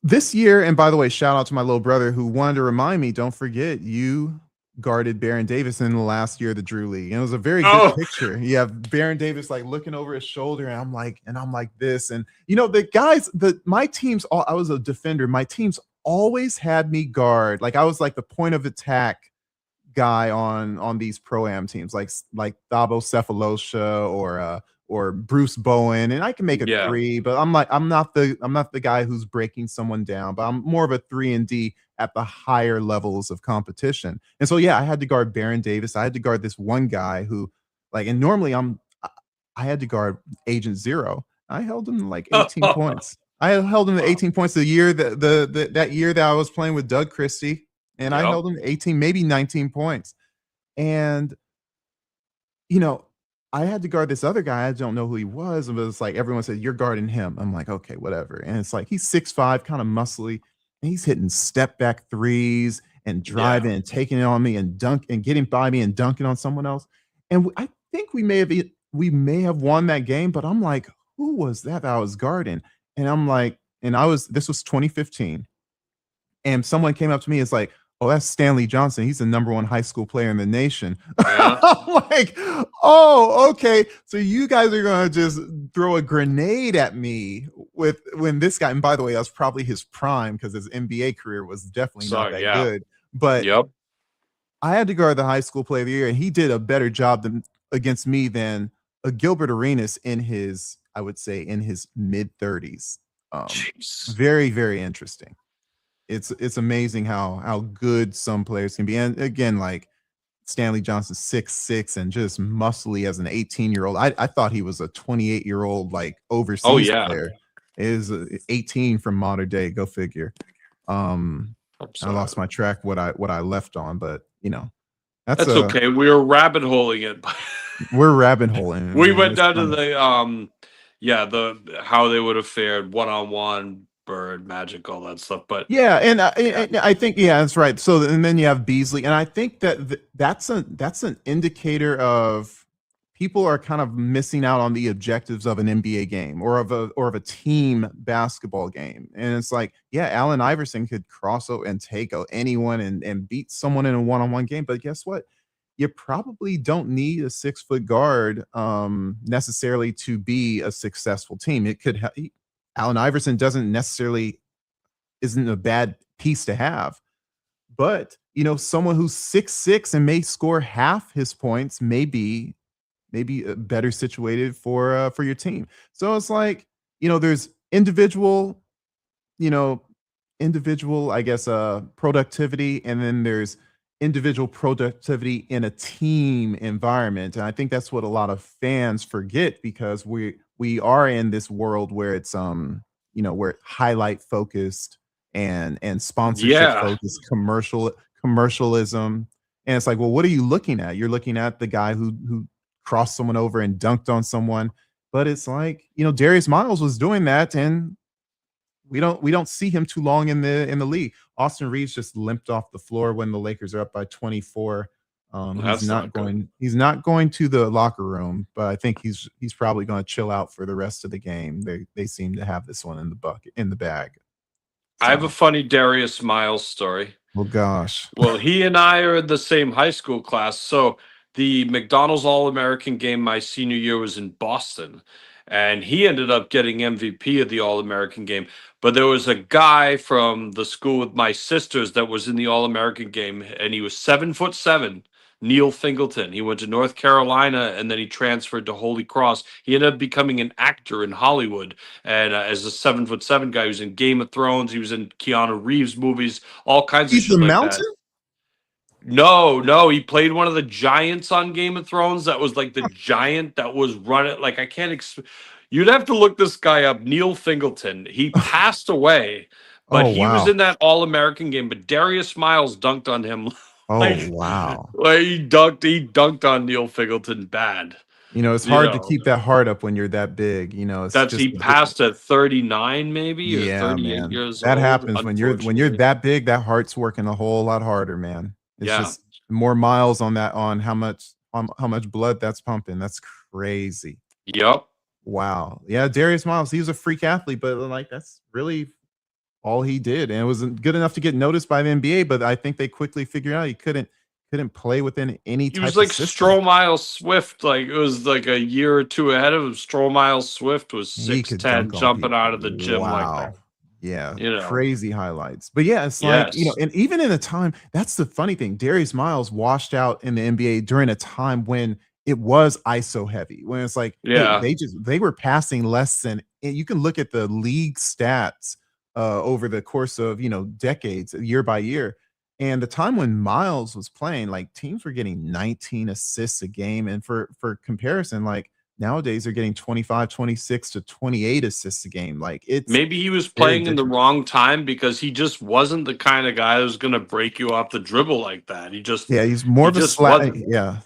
This year, and by the way, shout out to my little brother who wanted to remind me, don't forget, you guarded Baron Davis in the last year of the Drew League. And it was a very good picture. You have Baron Davis like looking over his shoulder, and I'm like this. And the guys, my teams, I was a defender. My teams always had me guard. Like I was like the point of attack guy on these pro-am teams, like Thabo Cephalosha or Bruce Bowen, and I can make a 3, but I'm not the guy who's breaking someone down, but I'm more of a 3-and-D at the higher levels of competition. And so I had to guard Baron Davis. I had to guard this one guy who and normally I had to guard Agent Zero. I held him like 18 points. I held him to 18 points the year that year that I was playing with Doug Christie. And I held him 18, maybe 19 points. And, I had to guard this other guy. I don't know who he was. But it's like everyone said, you're guarding him. I'm like, okay, whatever. And it's like he's 6'5", kind of muscly. And he's hitting step back threes and driving and taking it on me and getting by me and dunking on someone else. And I think we may have won that game. But I'm like, who was that I was guarding? And I'm like, this was 2015. And someone came up to me, it's like, oh, that's Stanley Johnson. He's the #1 high school player in the nation. Yeah. I'm like, oh, okay. So you guys are going to just throw a grenade at me when this guy, and by the way, that was probably his prime because his NBA career was definitely not that good. But I had to guard the high school player of the year, and he did a better job against me than a Gilbert Arenas in his, I would say, in his mid-30s. Jeez. Very, very interesting. It's amazing how good some players can be. And again, like Stanley Johnson, 6'6", and just muscly as an 18-year-old. I thought he was a 28-year-old like Oh overseas yeah. player. Is 18 from modern day. Go figure. I'm I sorry. lost my track what I left on, but you know, that's That's okay. We were rabbit holing it. we're rabbit holing. We man. went It's down to fun. the the how they would have fared one-on-one, Bird, Magic, all that stuff. But Yeah, and yeah. I think that's right. So and then you have Beasley, and I think that that's an indicator of people are kind of missing out on the objectives of an NBA game or of a team basketball game. And it's like, yeah, Allen Iverson could cross over and take anyone and beat someone in a one-on-one game, but guess what? You probably don't need a 6-foot guard necessarily to be a successful team. It could Allen Iverson doesn't necessarily isn't a bad piece to have. But, you know, someone who's 6'6" and may score half his points may be maybe better situated for your team. So it's like, you know, there's individual, you know, individual, I guess, productivity, and then there's individual productivity in a team environment. And I think that's what a lot of fans forget because we are in this world where it's you know, where highlight focused and sponsorship Yeah. focused commercialism. And it's like, well, what are you looking at? You're looking at the guy who crossed someone over and dunked on someone. But it's like, you know, Darius Miles was doing that, and we don't see him too long in the league. Austin Reeves just limped off the floor when the Lakers are up by 24. That's not good. He's not going to the locker room, but I think he's probably going to chill out for the rest of the game. They seem to have this one in the bag. I have a So, funny Darius Miles story. well, gosh. Well, he and I are in the same high school class. So the McDonald's All-American game my senior year was in Boston. And he ended up getting MVP of the All-American game. But there was a guy from the school with my sisters that was in the All-American game, and he was 7'7", Neil Fingleton. He went to North Carolina and then he transferred to Holy Cross. He ended up becoming an actor in Hollywood. And as a 7'7" guy, he was in Game of Thrones. He was in Keanu Reeves movies, all kinds of He's the shit like that. mountain? No, he played one of the giants on Game of Thrones. That was like the giant that was running. Like I can't. You'd have to look this guy up. Neil Fingleton. He passed away, but Oh, he was wow. in that All-American game. But Darius Miles dunked on him. Oh, like, wow. like he dunked on Neil Fingleton bad. You know, it's You hard to know, keep that heart up when you're that big. You know, it's that's just he passed at 39 maybe or yeah, 38 man. years That old. happens when you're Unfortunately, that big, that heart's working a whole lot harder, man. It's yeah. just more miles on how much blood that's pumping. That's crazy. Yep. Wow. Yeah, Darius Miles, he was a freak athlete, but like that's really all he did. And it wasn't good enough to get noticed by the NBA, but I think they quickly figured out he couldn't play within any He type was of like system. Stromile Swift. Like it was like a year or two ahead of him. Stromile Swift was He could 6'10", dunk on jumping people. out of the gym like that. Wow. Yeah, You know. crazy highlights. But yeah, it's like, you know, Yes. and even in a time, that's the funny thing. Darius Miles washed out in the NBA during a time when it was ISO heavy, when it's like, hey, Yeah. they were passing less than, and you can look at the league stats over the course of, you know, decades, year by year. And the time when Miles was playing, like teams were getting 19 assists a game. And for comparison, like nowadays they're getting 25, 26 to 28 assists a game. Like it's Maybe he was very playing in the different. wrong time because he just wasn't the kind of guy that was going to break you off the dribble like that. Yeah, he's more He of a just wasn't. yeah,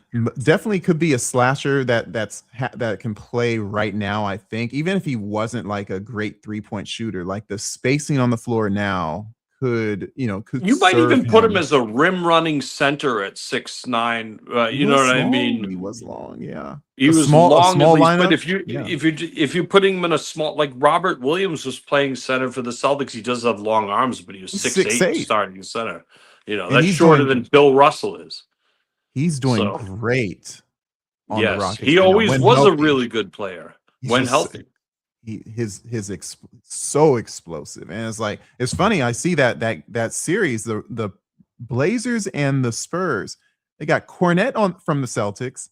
definitely could be a slasher that can play right now, I think. Even if he wasn't like a great three-point shooter, like the spacing on the floor now could, you know, could You might serve even put him him. as a rim running center at 6'9". He You know was what I long, mean? he was long, yeah. He A was small long at least, but lineup? Yeah. if you're putting him in a small, like Robert Williams was playing center for the Celtics, he does have long arms, but he was He's 6'8" 6'8", starting center. You know, and that's shorter than Bill Russell is. he's doing So great on the yes, Rockets he right now always when was a healthy. really good player He's when just healthy. so explosive, and it's like it's funny. I see that series, the Blazers and the Spurs. They got Cornette on from the Celtics,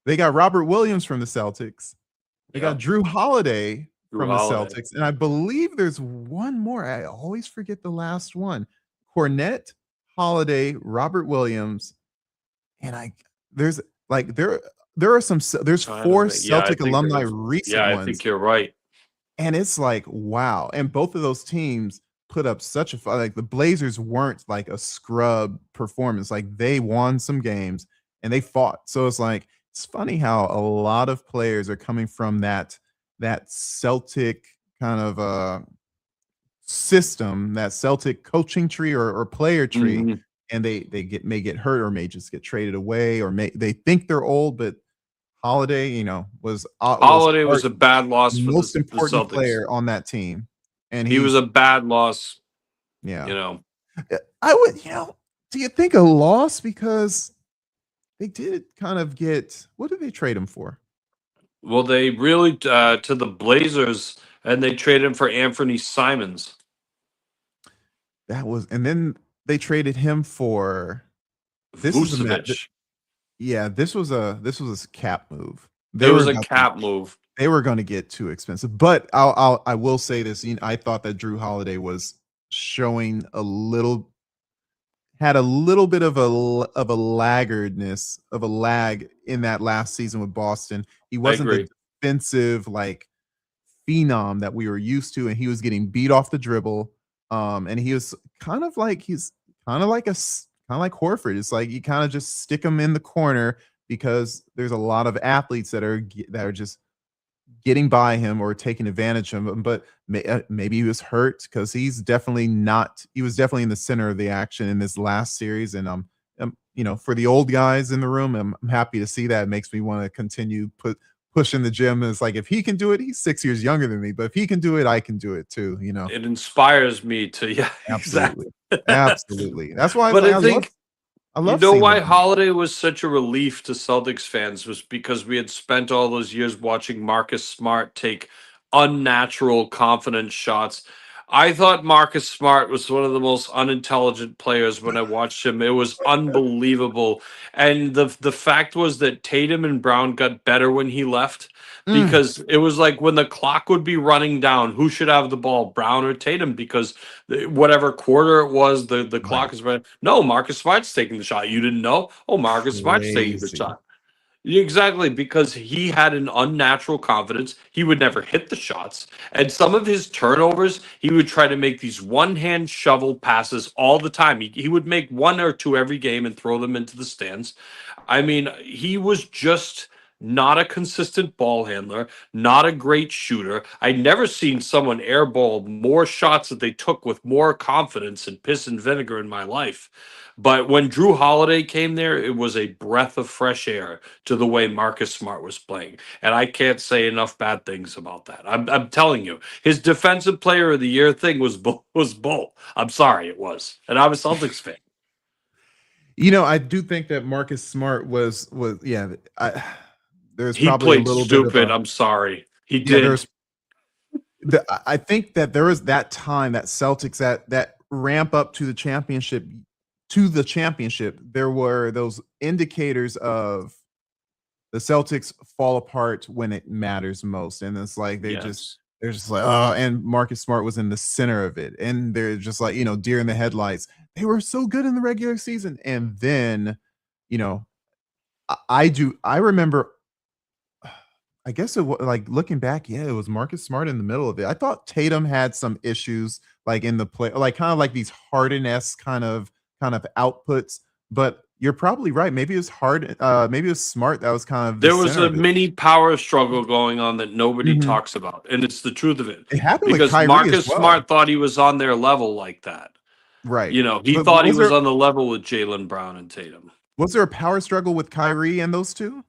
They got Robert Williams from the Celtics. They got Yep. Drew Holiday Drew from the Holiday. Celtics, and I believe there's one more. I always forget the last one. Cornette, Holiday, Robert Williams, and there's like there are there's Trying to 4 think. Yeah, I Celtic think there alumni is. recent Yeah, I ones, think you're right. and it's like wow. And both of those teams put up such a like the Blazers weren't like a scrub performance. Like they won some games and they fought. So it's like it's funny how a lot of players are coming from that Celtic kind of system, that Celtic coaching tree or player tree, Mhm. and they may get hurt or may just get traded away or may they think they're old, but Holiday, was Holiday was a bad loss for most the important Celtics. player on that team, and He was he's a bad loss, yeah. you know. I would, do you think a loss because they did kind of get what did they trade him for? Well, they really to the Blazers, and they traded him for Anthony Simons. That was, and then they traded him for this is a Vucevic. yeah, this was a cap move. It was a cap move. They were going to get too expensive, but I will say this: I thought that Drew Holiday was showing had a little bit of a laggardness of a lag in that last season with Boston. He wasn't the agree. defensive like phenom that we were used to, and he was getting beat off the dribble. And he was he's kind of like kind of like Horford. It's like you kind of just stick him in the corner because there's a lot of athletes that are just getting by him or taking advantage of him. But maybe he was hurt because he's definitely not. He was definitely in the center of the action in this last series, and for the old guys in the room, I'm happy to see that. It makes me want to continue pushing the gym. It's like if he can do it, he's 6 years younger than me, but if he can do it, I can do it too. It inspires me to yeah, exactly. Absolutely, absolutely. That's why But I I think you love know seeing why them. Holiday was such a relief to Celtics fans was because we had spent all those years watching Marcus Smart take unnatural, confident shots. I thought Marcus Smart was one of the most unintelligent players when I watched him. It was unbelievable. And the fact was that Tatum and Brown got better when he left Mm, because it was like when the clock would be running down, who should have the ball, Brown or Tatum? Because whatever quarter it was, the right. clock is running. No, Marcus Smart's taking the shot. You didn't know? Oh, Marcus Smart's taking the Crazy. shot. Exactly, because he had an unnatural confidence. He would never hit the shots. And some of his turnovers, he would try to make these one hand shovel passes all the time. He would make one or two every game and throw them into the stands. I mean, he was just not a consistent ball handler, not a great shooter. I'd never seen someone airball more shots that they took with more confidence and piss and vinegar in my life. But when Drew Holiday came there, it was a breath of fresh air to the way Marcus Smart was playing. And I can't say enough bad things about that. I'm telling you, his defensive player of the year thing was bull. I'm sorry, it was. And I'm a Celtics fan. I do think that Marcus Smart was yeah. There's He probably a played little bit of stupid. a I'm sorry. He yeah. did. I think that there was that time that Celtics that ramp up to the championship. There were those indicators of the Celtics fall apart when it matters most, and it's like Yes. they're just like oh, and Marcus Smart was in the center of it, and they're just like deer in the headlights. They were so good in the regular season, and then you know I remember I guess it was like looking back, yeah, it was Marcus Smart in the middle of it. I thought Tatum had some issues like in the play, like kind of like these Harden-esque kind of outputs, but you're probably right. Maybe it was maybe it was Smart that was kind of the There was center a of it. mini power struggle going on that nobody Mhm. talks about. And it's the truth of it. It happened with Because Kyrie as Marcus well. Smart thought he was on their level like that. Right. You know, he But thought he was on the level with Jalen Brown and Tatum. was there a power struggle with Kyrie and those 2?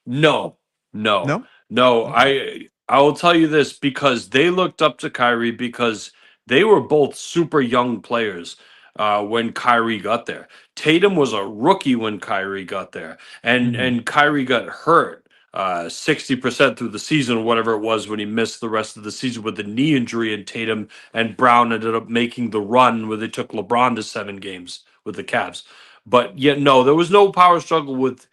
No, no, No? no. Okay. I will tell you this because they looked up to Kyrie because they were both super young players when Kyrie got there. Tatum was a rookie when Kyrie got there, and Mhm. Kyrie got hurt 60% through the season, or whatever it was, when he missed the rest of the season with the knee injury. And Tatum and Brown ended up making the run where they took LeBron to 7 games with the Cavs. But yet, no, there was no power struggle with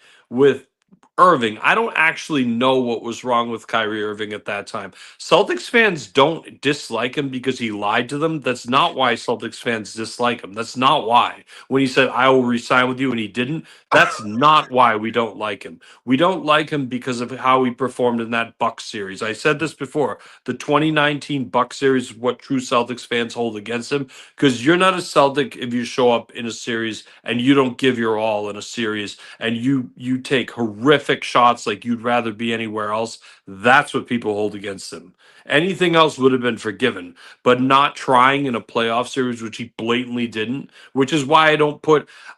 Irving, I don't actually know what was wrong with Kyrie Irving at that time. Celtics fans don't dislike him because he lied to them. That's not why Celtics fans dislike him. That's not why. When he said, I will resign with you, and he didn't, that's not why we don't like him. We don't like him because of how he performed in that Bucks series. I said this before. The 2019 Bucks series is what true Celtics fans hold against him, because you're not a Celtic if you show up in a series and you don't give your all in a series and you take horrific shots like you'd rather be anywhere else. That's what people hold against him. Anything else would have been forgiven, but not trying in a playoff series, which he blatantly didn't, which is why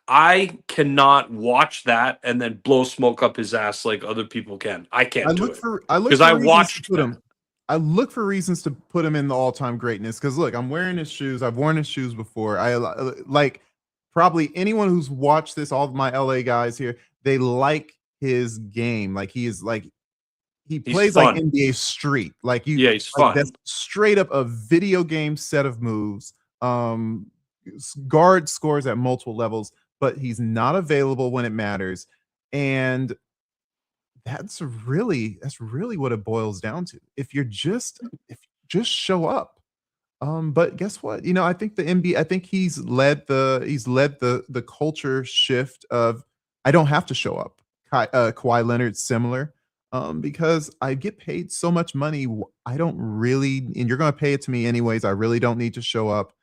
I cannot watch that and then blow smoke up his ass like other people can. I can't do it I look because for I reasons to watched put that. him. I look for reasons to put him in the all-time greatness because look, I'm wearing his shoes. I've worn his shoes before. Like probably anyone who's watched this, all of my LA guys here, they like his game. Like he is like he He's plays like fun. NBA Street. Like you Yeah, he's like that's fun. straight up a video game set of moves. Guard scores at multiple levels, but he's not available when it matters. And that's really what it boils down to. If you just show up. But guess what? I think the NBA, I think he's led the culture shift of I don't have to show up. Kawhi Leonard similar. Because I get paid so much money, I don't really, and you're gonna pay it to me anyways. I really don't need to show up.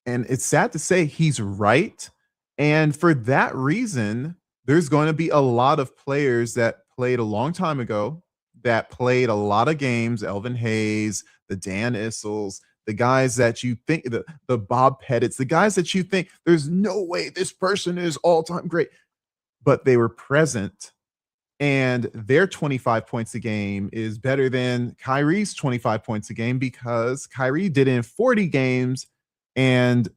And it's sad to say he's right. And for that reason, there's going to be a lot of players that played a long time ago that played a lot of games, Elvin Hayes, the Dan Issels, the guys that you think the Bob Pettits, the guys that you think there's no way this person is all-time great, but they were present and their 25 points a game is better than Kyrie's 25 points a game because Kyrie did it in 40 games and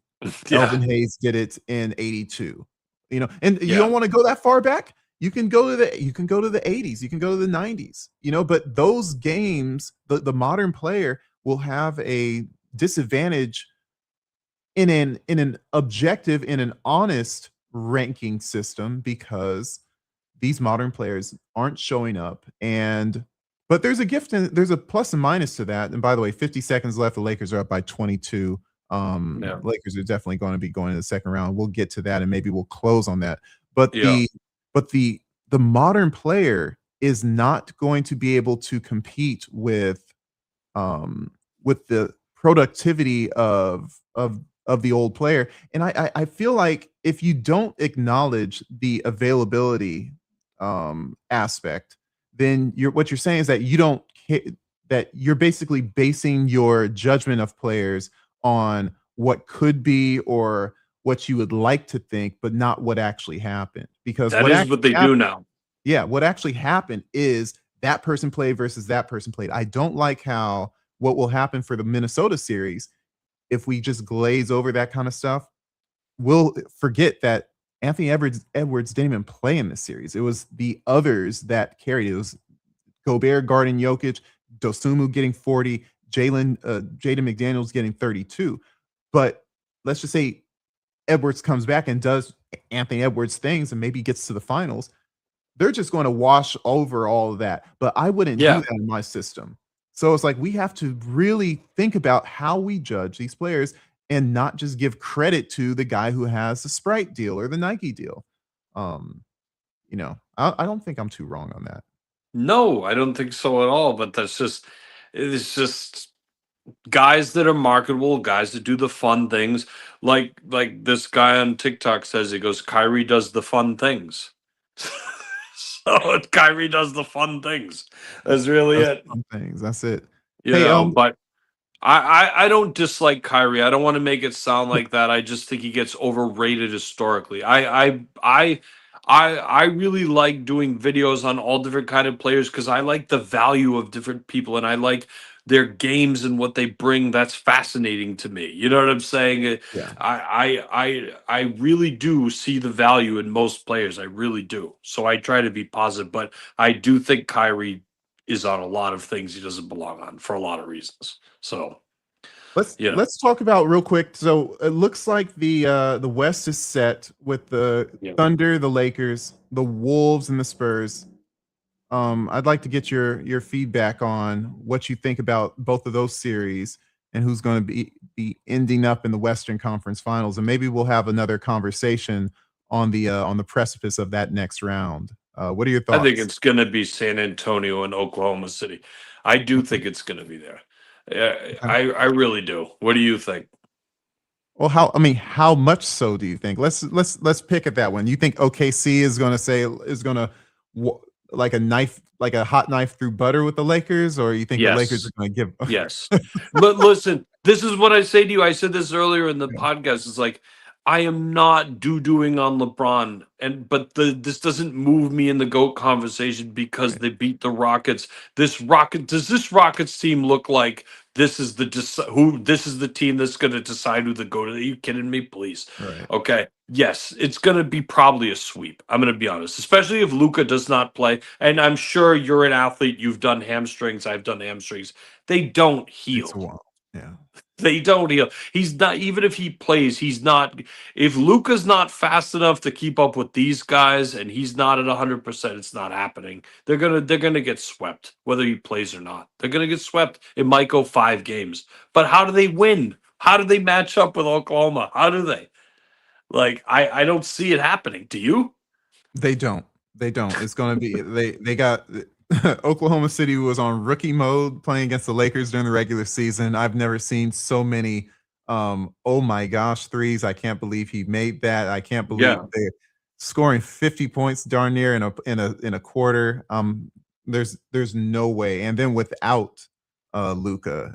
Yeah, Elvin Hayes did it in 82. And you yeah. don't want to go that far back. You can go to the 80s, you can go to the 90s, but those games, the modern player will have a disadvantage in an objective, in an honest ranking system because these modern players aren't showing up. But there's a plus and minus to that. And by the way, 50 seconds left. The Lakers are up by 22. Yeah. Lakers are definitely going to be going to the second round. We'll get to that and maybe we'll close on that. But Yeah. the modern player is not going to be able to compete with the productivity of the old player. And I feel like if you don't acknowledge the availability aspect, then what you're saying is that you don't that you're basically basing your judgment of players on what could be or what you would like to think, but not what actually happened. Because That what is actually what they do happened, now. yeah, what actually happened is that person played versus that person played. I don't like how what will happen for the Minnesota series if we just glaze over that kind of stuff. We'll forget that Anthony Edwards didn't even play in this series. It was the others that carried it. It was Gobert guarding Jokic, Dosumu getting 40, Jaden McDaniels getting 32. But let's just say Edwards comes back and does Anthony Edwards things and maybe gets to the finals. They're just going to wash over all of that. But I wouldn't do Yeah. that in my system. So it's like we have to really think about how we judge these players and not just give credit to the guy who has the Sprite deal or the Nike deal. Um, I don't think I'm too wrong on that. No, I don't think so at all. But it's just guys that are marketable, guys that do the fun things. Like this guy on TikTok says, he goes, Kyrie does the fun things. So Kyrie does the fun things. That's really Those it. fun things. That's it. You Hey, know, but I don't dislike Kyrie. I don't want to make it sound like that. I just think he gets overrated historically. I really like doing videos on all different kind of players because I like the value of different people and I like their games and what they bring. That's fascinating to me. You know what I'm saying? yeah. I really do see the value in most players. I really do. So I try to be positive, but I do think Kyrie is on a lot of things he doesn't belong on for a lot of reasons. So You know, let's talk about real quick. So it looks like the West is set with the yeah. Thunder, the Lakers, the Wolves, and the Spurs. I'd like to get your feedback on what you think about both of those series and who's going to be ending up in the Western Conference Finals, and maybe we'll have another conversation on the precipice of that next round. What are your I think thoughts? it's going to be San Antonio and Oklahoma City. I do think it's going to be there. Okay. I really do. What do you think? Well, how much so do you think? Let's pick at that one. You think OKC is going to like a knife, like a hot knife through butter with the Lakers, or you think the Lakers Yes. are going to give? Yes. Listen, this is what I say to you. I said this earlier in the podcast. It's like I am not doo-dooing on LeBron, but this doesn't move me in the GOAT conversation because Right, they beat the Rockets. Does this Rockets team look like this is this is the team that's going to decide who the GOAT is? Are you kidding me? Please. right. Okay. Yes, it's going to be probably a sweep. I'm going to be honest, especially if Luca does not play. And I'm sure you're an athlete. You've done hamstrings. I've done hamstrings. They don't It's a heal. while. Yeah. They don't heal. He's not, even if he plays, he's not. If Luca's not fast enough to keep up with these guys, and he's not at 100%, it's not happening. They're gonna get swept, whether he plays or not. They're gonna get swept. It might go 5 games, but how do they win? How do they match up with Oklahoma? How do they? Like, I don't see it happening. Do you? They don't. They don't. It's going to be they got Oklahoma City was on rookie mode playing against the Lakers during the regular season. I've never seen so many oh my gosh threes. I can't believe he made that. I can't believe Yeah. they scoring 50 points darn near in a quarter. There's no way. And then without Luca,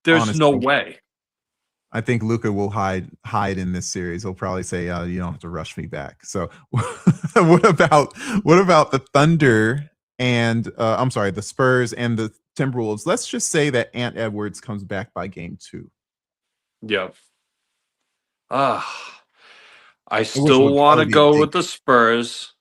There's no honestly, way. I think Luca will hide in this series. He'll probably say, "You don't have to rush me back." So, what about the Thunder and I'm sorry, the Spurs and the Timberwolves? Let's just say that Ant Edwards comes back by game 2, Yeah. Ah, I which still would want probably to be a go big. with the Spurs.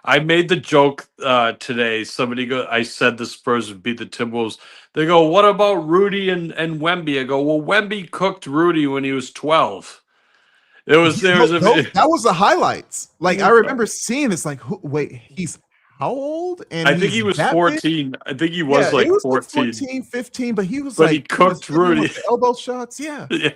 I made the joke today. I said the Spurs would beat the Timberwolves. They go, "What about Rudy and Wemby?" I go, "Well, Wemby cooked Rudy when he was 12." Yeah, There was a that was the highlights. Like I remember seeing this. Like, wait, he's how old? And I think he's he was that big? 14. I think he Yeah, was it like was like 14, 14, 15, but but he he was cooked hitting him with Rudy. the elbow shots. Yeah. Yeah.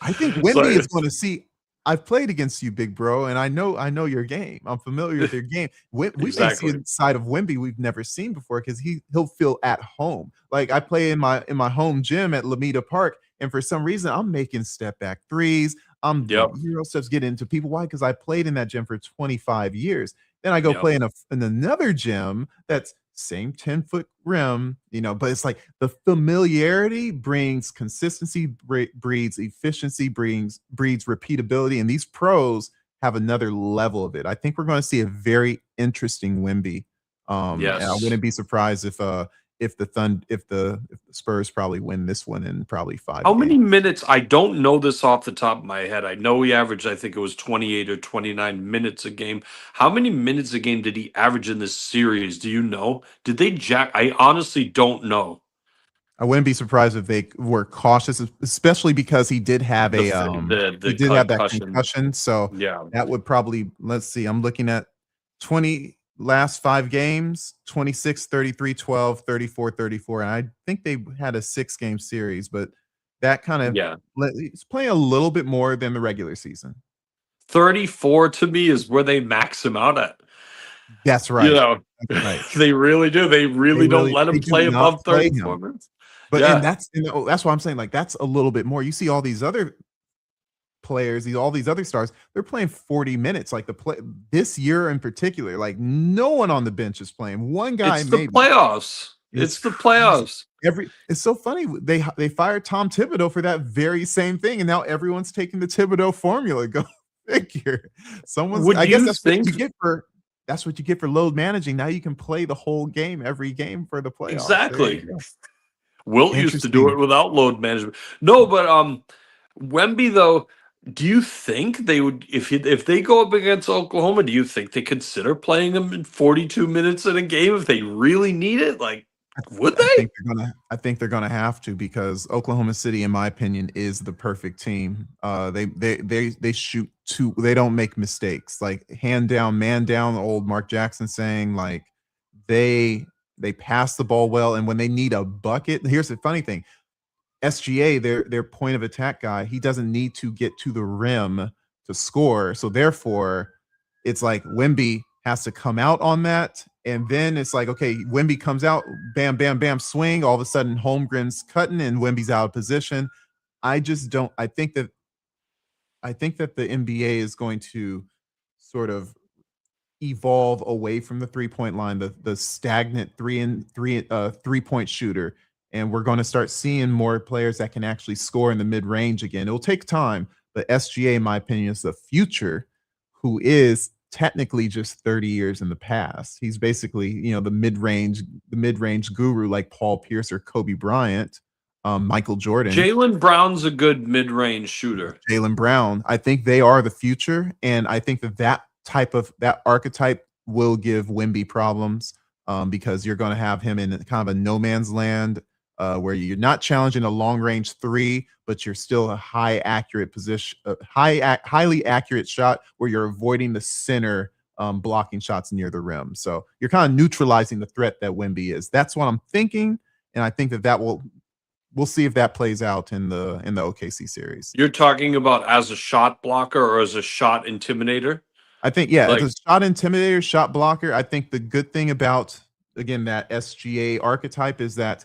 I think So Wemby is going to see. I've played against you, big bro, and I know your game. I'm familiar with your game. We may see exactly. a side of Wemby we've never seen before because he'll feel at home. Like I play in my home gym at Lameda Park, and for some reason I'm making step back threes. I'm Yep. doing Euro steps, getting into people. Why? Because I played in that gym for 25 years. Then I go Yep. play in another gym that's same 10-foot rim, but it's like the familiarity brings consistency, breeds efficiency, breeds repeatability, and these pros have another level of it. I think we're going to see a very interesting Wimby. And I Yes. wouldn't be surprised if the Spurs probably win this one in probably How 5 games. many minutes? I don't know this off the top of my head. I know he averaged, I think it was 28 or 29 minutes a game. How many minutes a game did he average in this series? Do you know? Did they jack? I honestly don't know. I wouldn't be surprised if they were cautious, especially because he did have The that concussion. concussion. So Yeah. that would probably, let's see, I'm looking at 20 last 5 games, 26, 33, 12, 34, 34. And I think they had a 6 game series, but that kind of Yeah. it's playing a little bit more than the regular season. 34 to me is where they max him out at. That's You right. know, That's right. they really do. They really don't let They him do play not above play 34 him. minutes. But Yeah. that's why I'm saying like that's a little bit more. You see all these other players, all these other stars, they're playing 40 minutes. Like this year in particular, like no one on the bench is playing. One guy It's the maybe. playoffs. It's It's the crazy. playoffs. It's so funny. They fired Tom Thibodeau for that very same thing, and now everyone's taking the Thibodeau formula. Go figure. Would I guess you that's what think you get for load managing. Now you can play the whole game every game for the playoffs. There you exactly? go. Wilt used to do Interesting. it without load management. No, but Wemby though, do you think they would if they go up against Oklahoma? Do you think they consider playing them in 42 minutes in a game if they really need it? Like, Would I they? think they're gonna have to, because Oklahoma City, in my opinion, is the perfect team. They shoot two. They don't make mistakes. Like hand down, man down. Old Mark Jackson saying, like they pass the ball well, and when they need a bucket, here's the funny thing: SGA, their point of attack guy, he doesn't need to get to the rim to score. So therefore, it's like Wemby has to come out on that. And then it's like, okay, Wemby comes out, bam, bam, bam, swing. All of a sudden, Holmgren's cutting and Wemby's out of position. I just don't. I think that the NBA is going to sort of evolve away from the 3-point line, the stagnant 3-point shooter, and we're going to start seeing more players that can actually score in the mid range again. It'll take time, but SGA, in my opinion, is the future, who is technically just 30 years in the past. He's basically, the mid range guru, like Paul Pierce or Kobe Bryant, Michael Jordan. Jaylen Brown's a good mid-range shooter. Jaylen Brown. I think they are the future, and I think that archetype will give Wemby problems, because you're going to have him in kind of a no man's land, where you're not challenging a long range three, but you're still a high accurate position, highly accurate shot where you're avoiding the center, blocking shots near the rim. So you're kind of neutralizing the threat that Wemby is. That's what I'm thinking, and I think that we'll see if that plays out in the OKC series. You're talking about as a shot blocker or as a shot intimidator? I think, yeah, Like- as a shot intimidator, shot blocker. I think the good thing about, again, that SGA archetype is that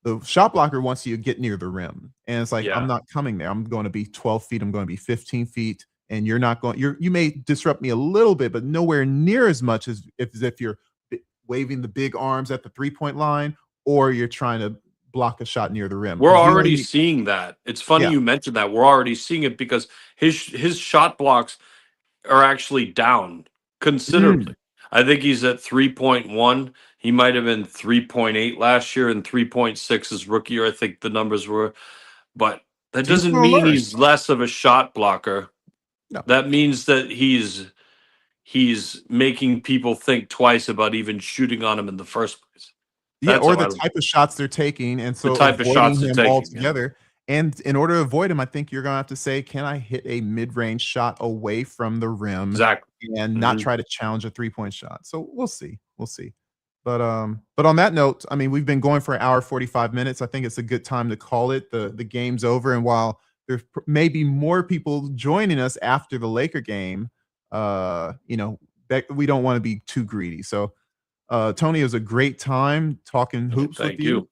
the shot blocker wants you to get near the rim, and it's like, Yeah. I'm not coming there. I'm going to be 12 feet. I'm going to be 15 feet, and you're not going. You may disrupt me a little bit, but nowhere near as much as if you're waving the big arms at the 3-point line, or you're trying to block a shot near the rim. We're 'Cause you already only- seeing that. It's funny Yeah. you mentioned that. We're already seeing it because his shot blocks are actually down considerably. I think he's at 3.1. He might have been 3.8 last year and 3.6 his rookie year. I think the numbers were, but that He's doesn't gonna mean learn. he's less of a shot blocker. No. That means that he's making people think twice about even shooting on him in the first place. Yeah, That's or how the I- type of shots they're taking, and so type of shots avoiding they're him taking, yeah. altogether. And in order to avoid him, I think you're gonna have to say, can I hit a mid-range shot away from the rim Exactly. and not Mhm. try to challenge a 3-point shot? So we'll see. We'll see. But on that note, I mean, we've been going for an hour 45 minutes. I think it's a good time to call it. The game's over, and while there's maybe more people joining us after the Laker game, that we don't want to be too greedy. So Tony, it was a great time talking hoops Thank with you. you.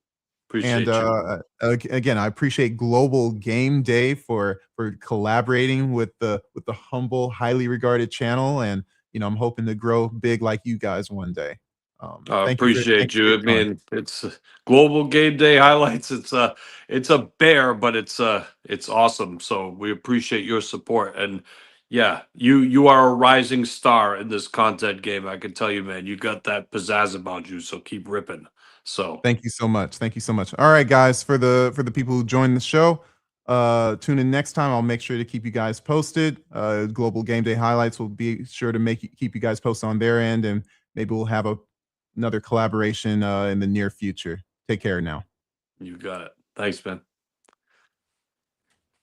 Appreciate And you. again, I appreciate Global Game Day for collaborating with the humble, highly regarded channel, and I'm hoping to grow big like you guys one day. I Thank you for appreciate you. I your time. mean, it's Global Game Day highlights. It's a bear, but it's awesome. So we appreciate your support. And yeah, you are a rising star in this content game. I can tell you, man. You got that pizzazz about you. So keep ripping. So Thank you so much. Thank you so much. All right, guys, for the people who joined the show, tune in next time. I'll make sure to keep you guys posted. Global Game Day highlights will be sure to keep you guys posted on their end, and maybe we'll have another collaboration in the near future. Take care now. you got it. Thanks, man.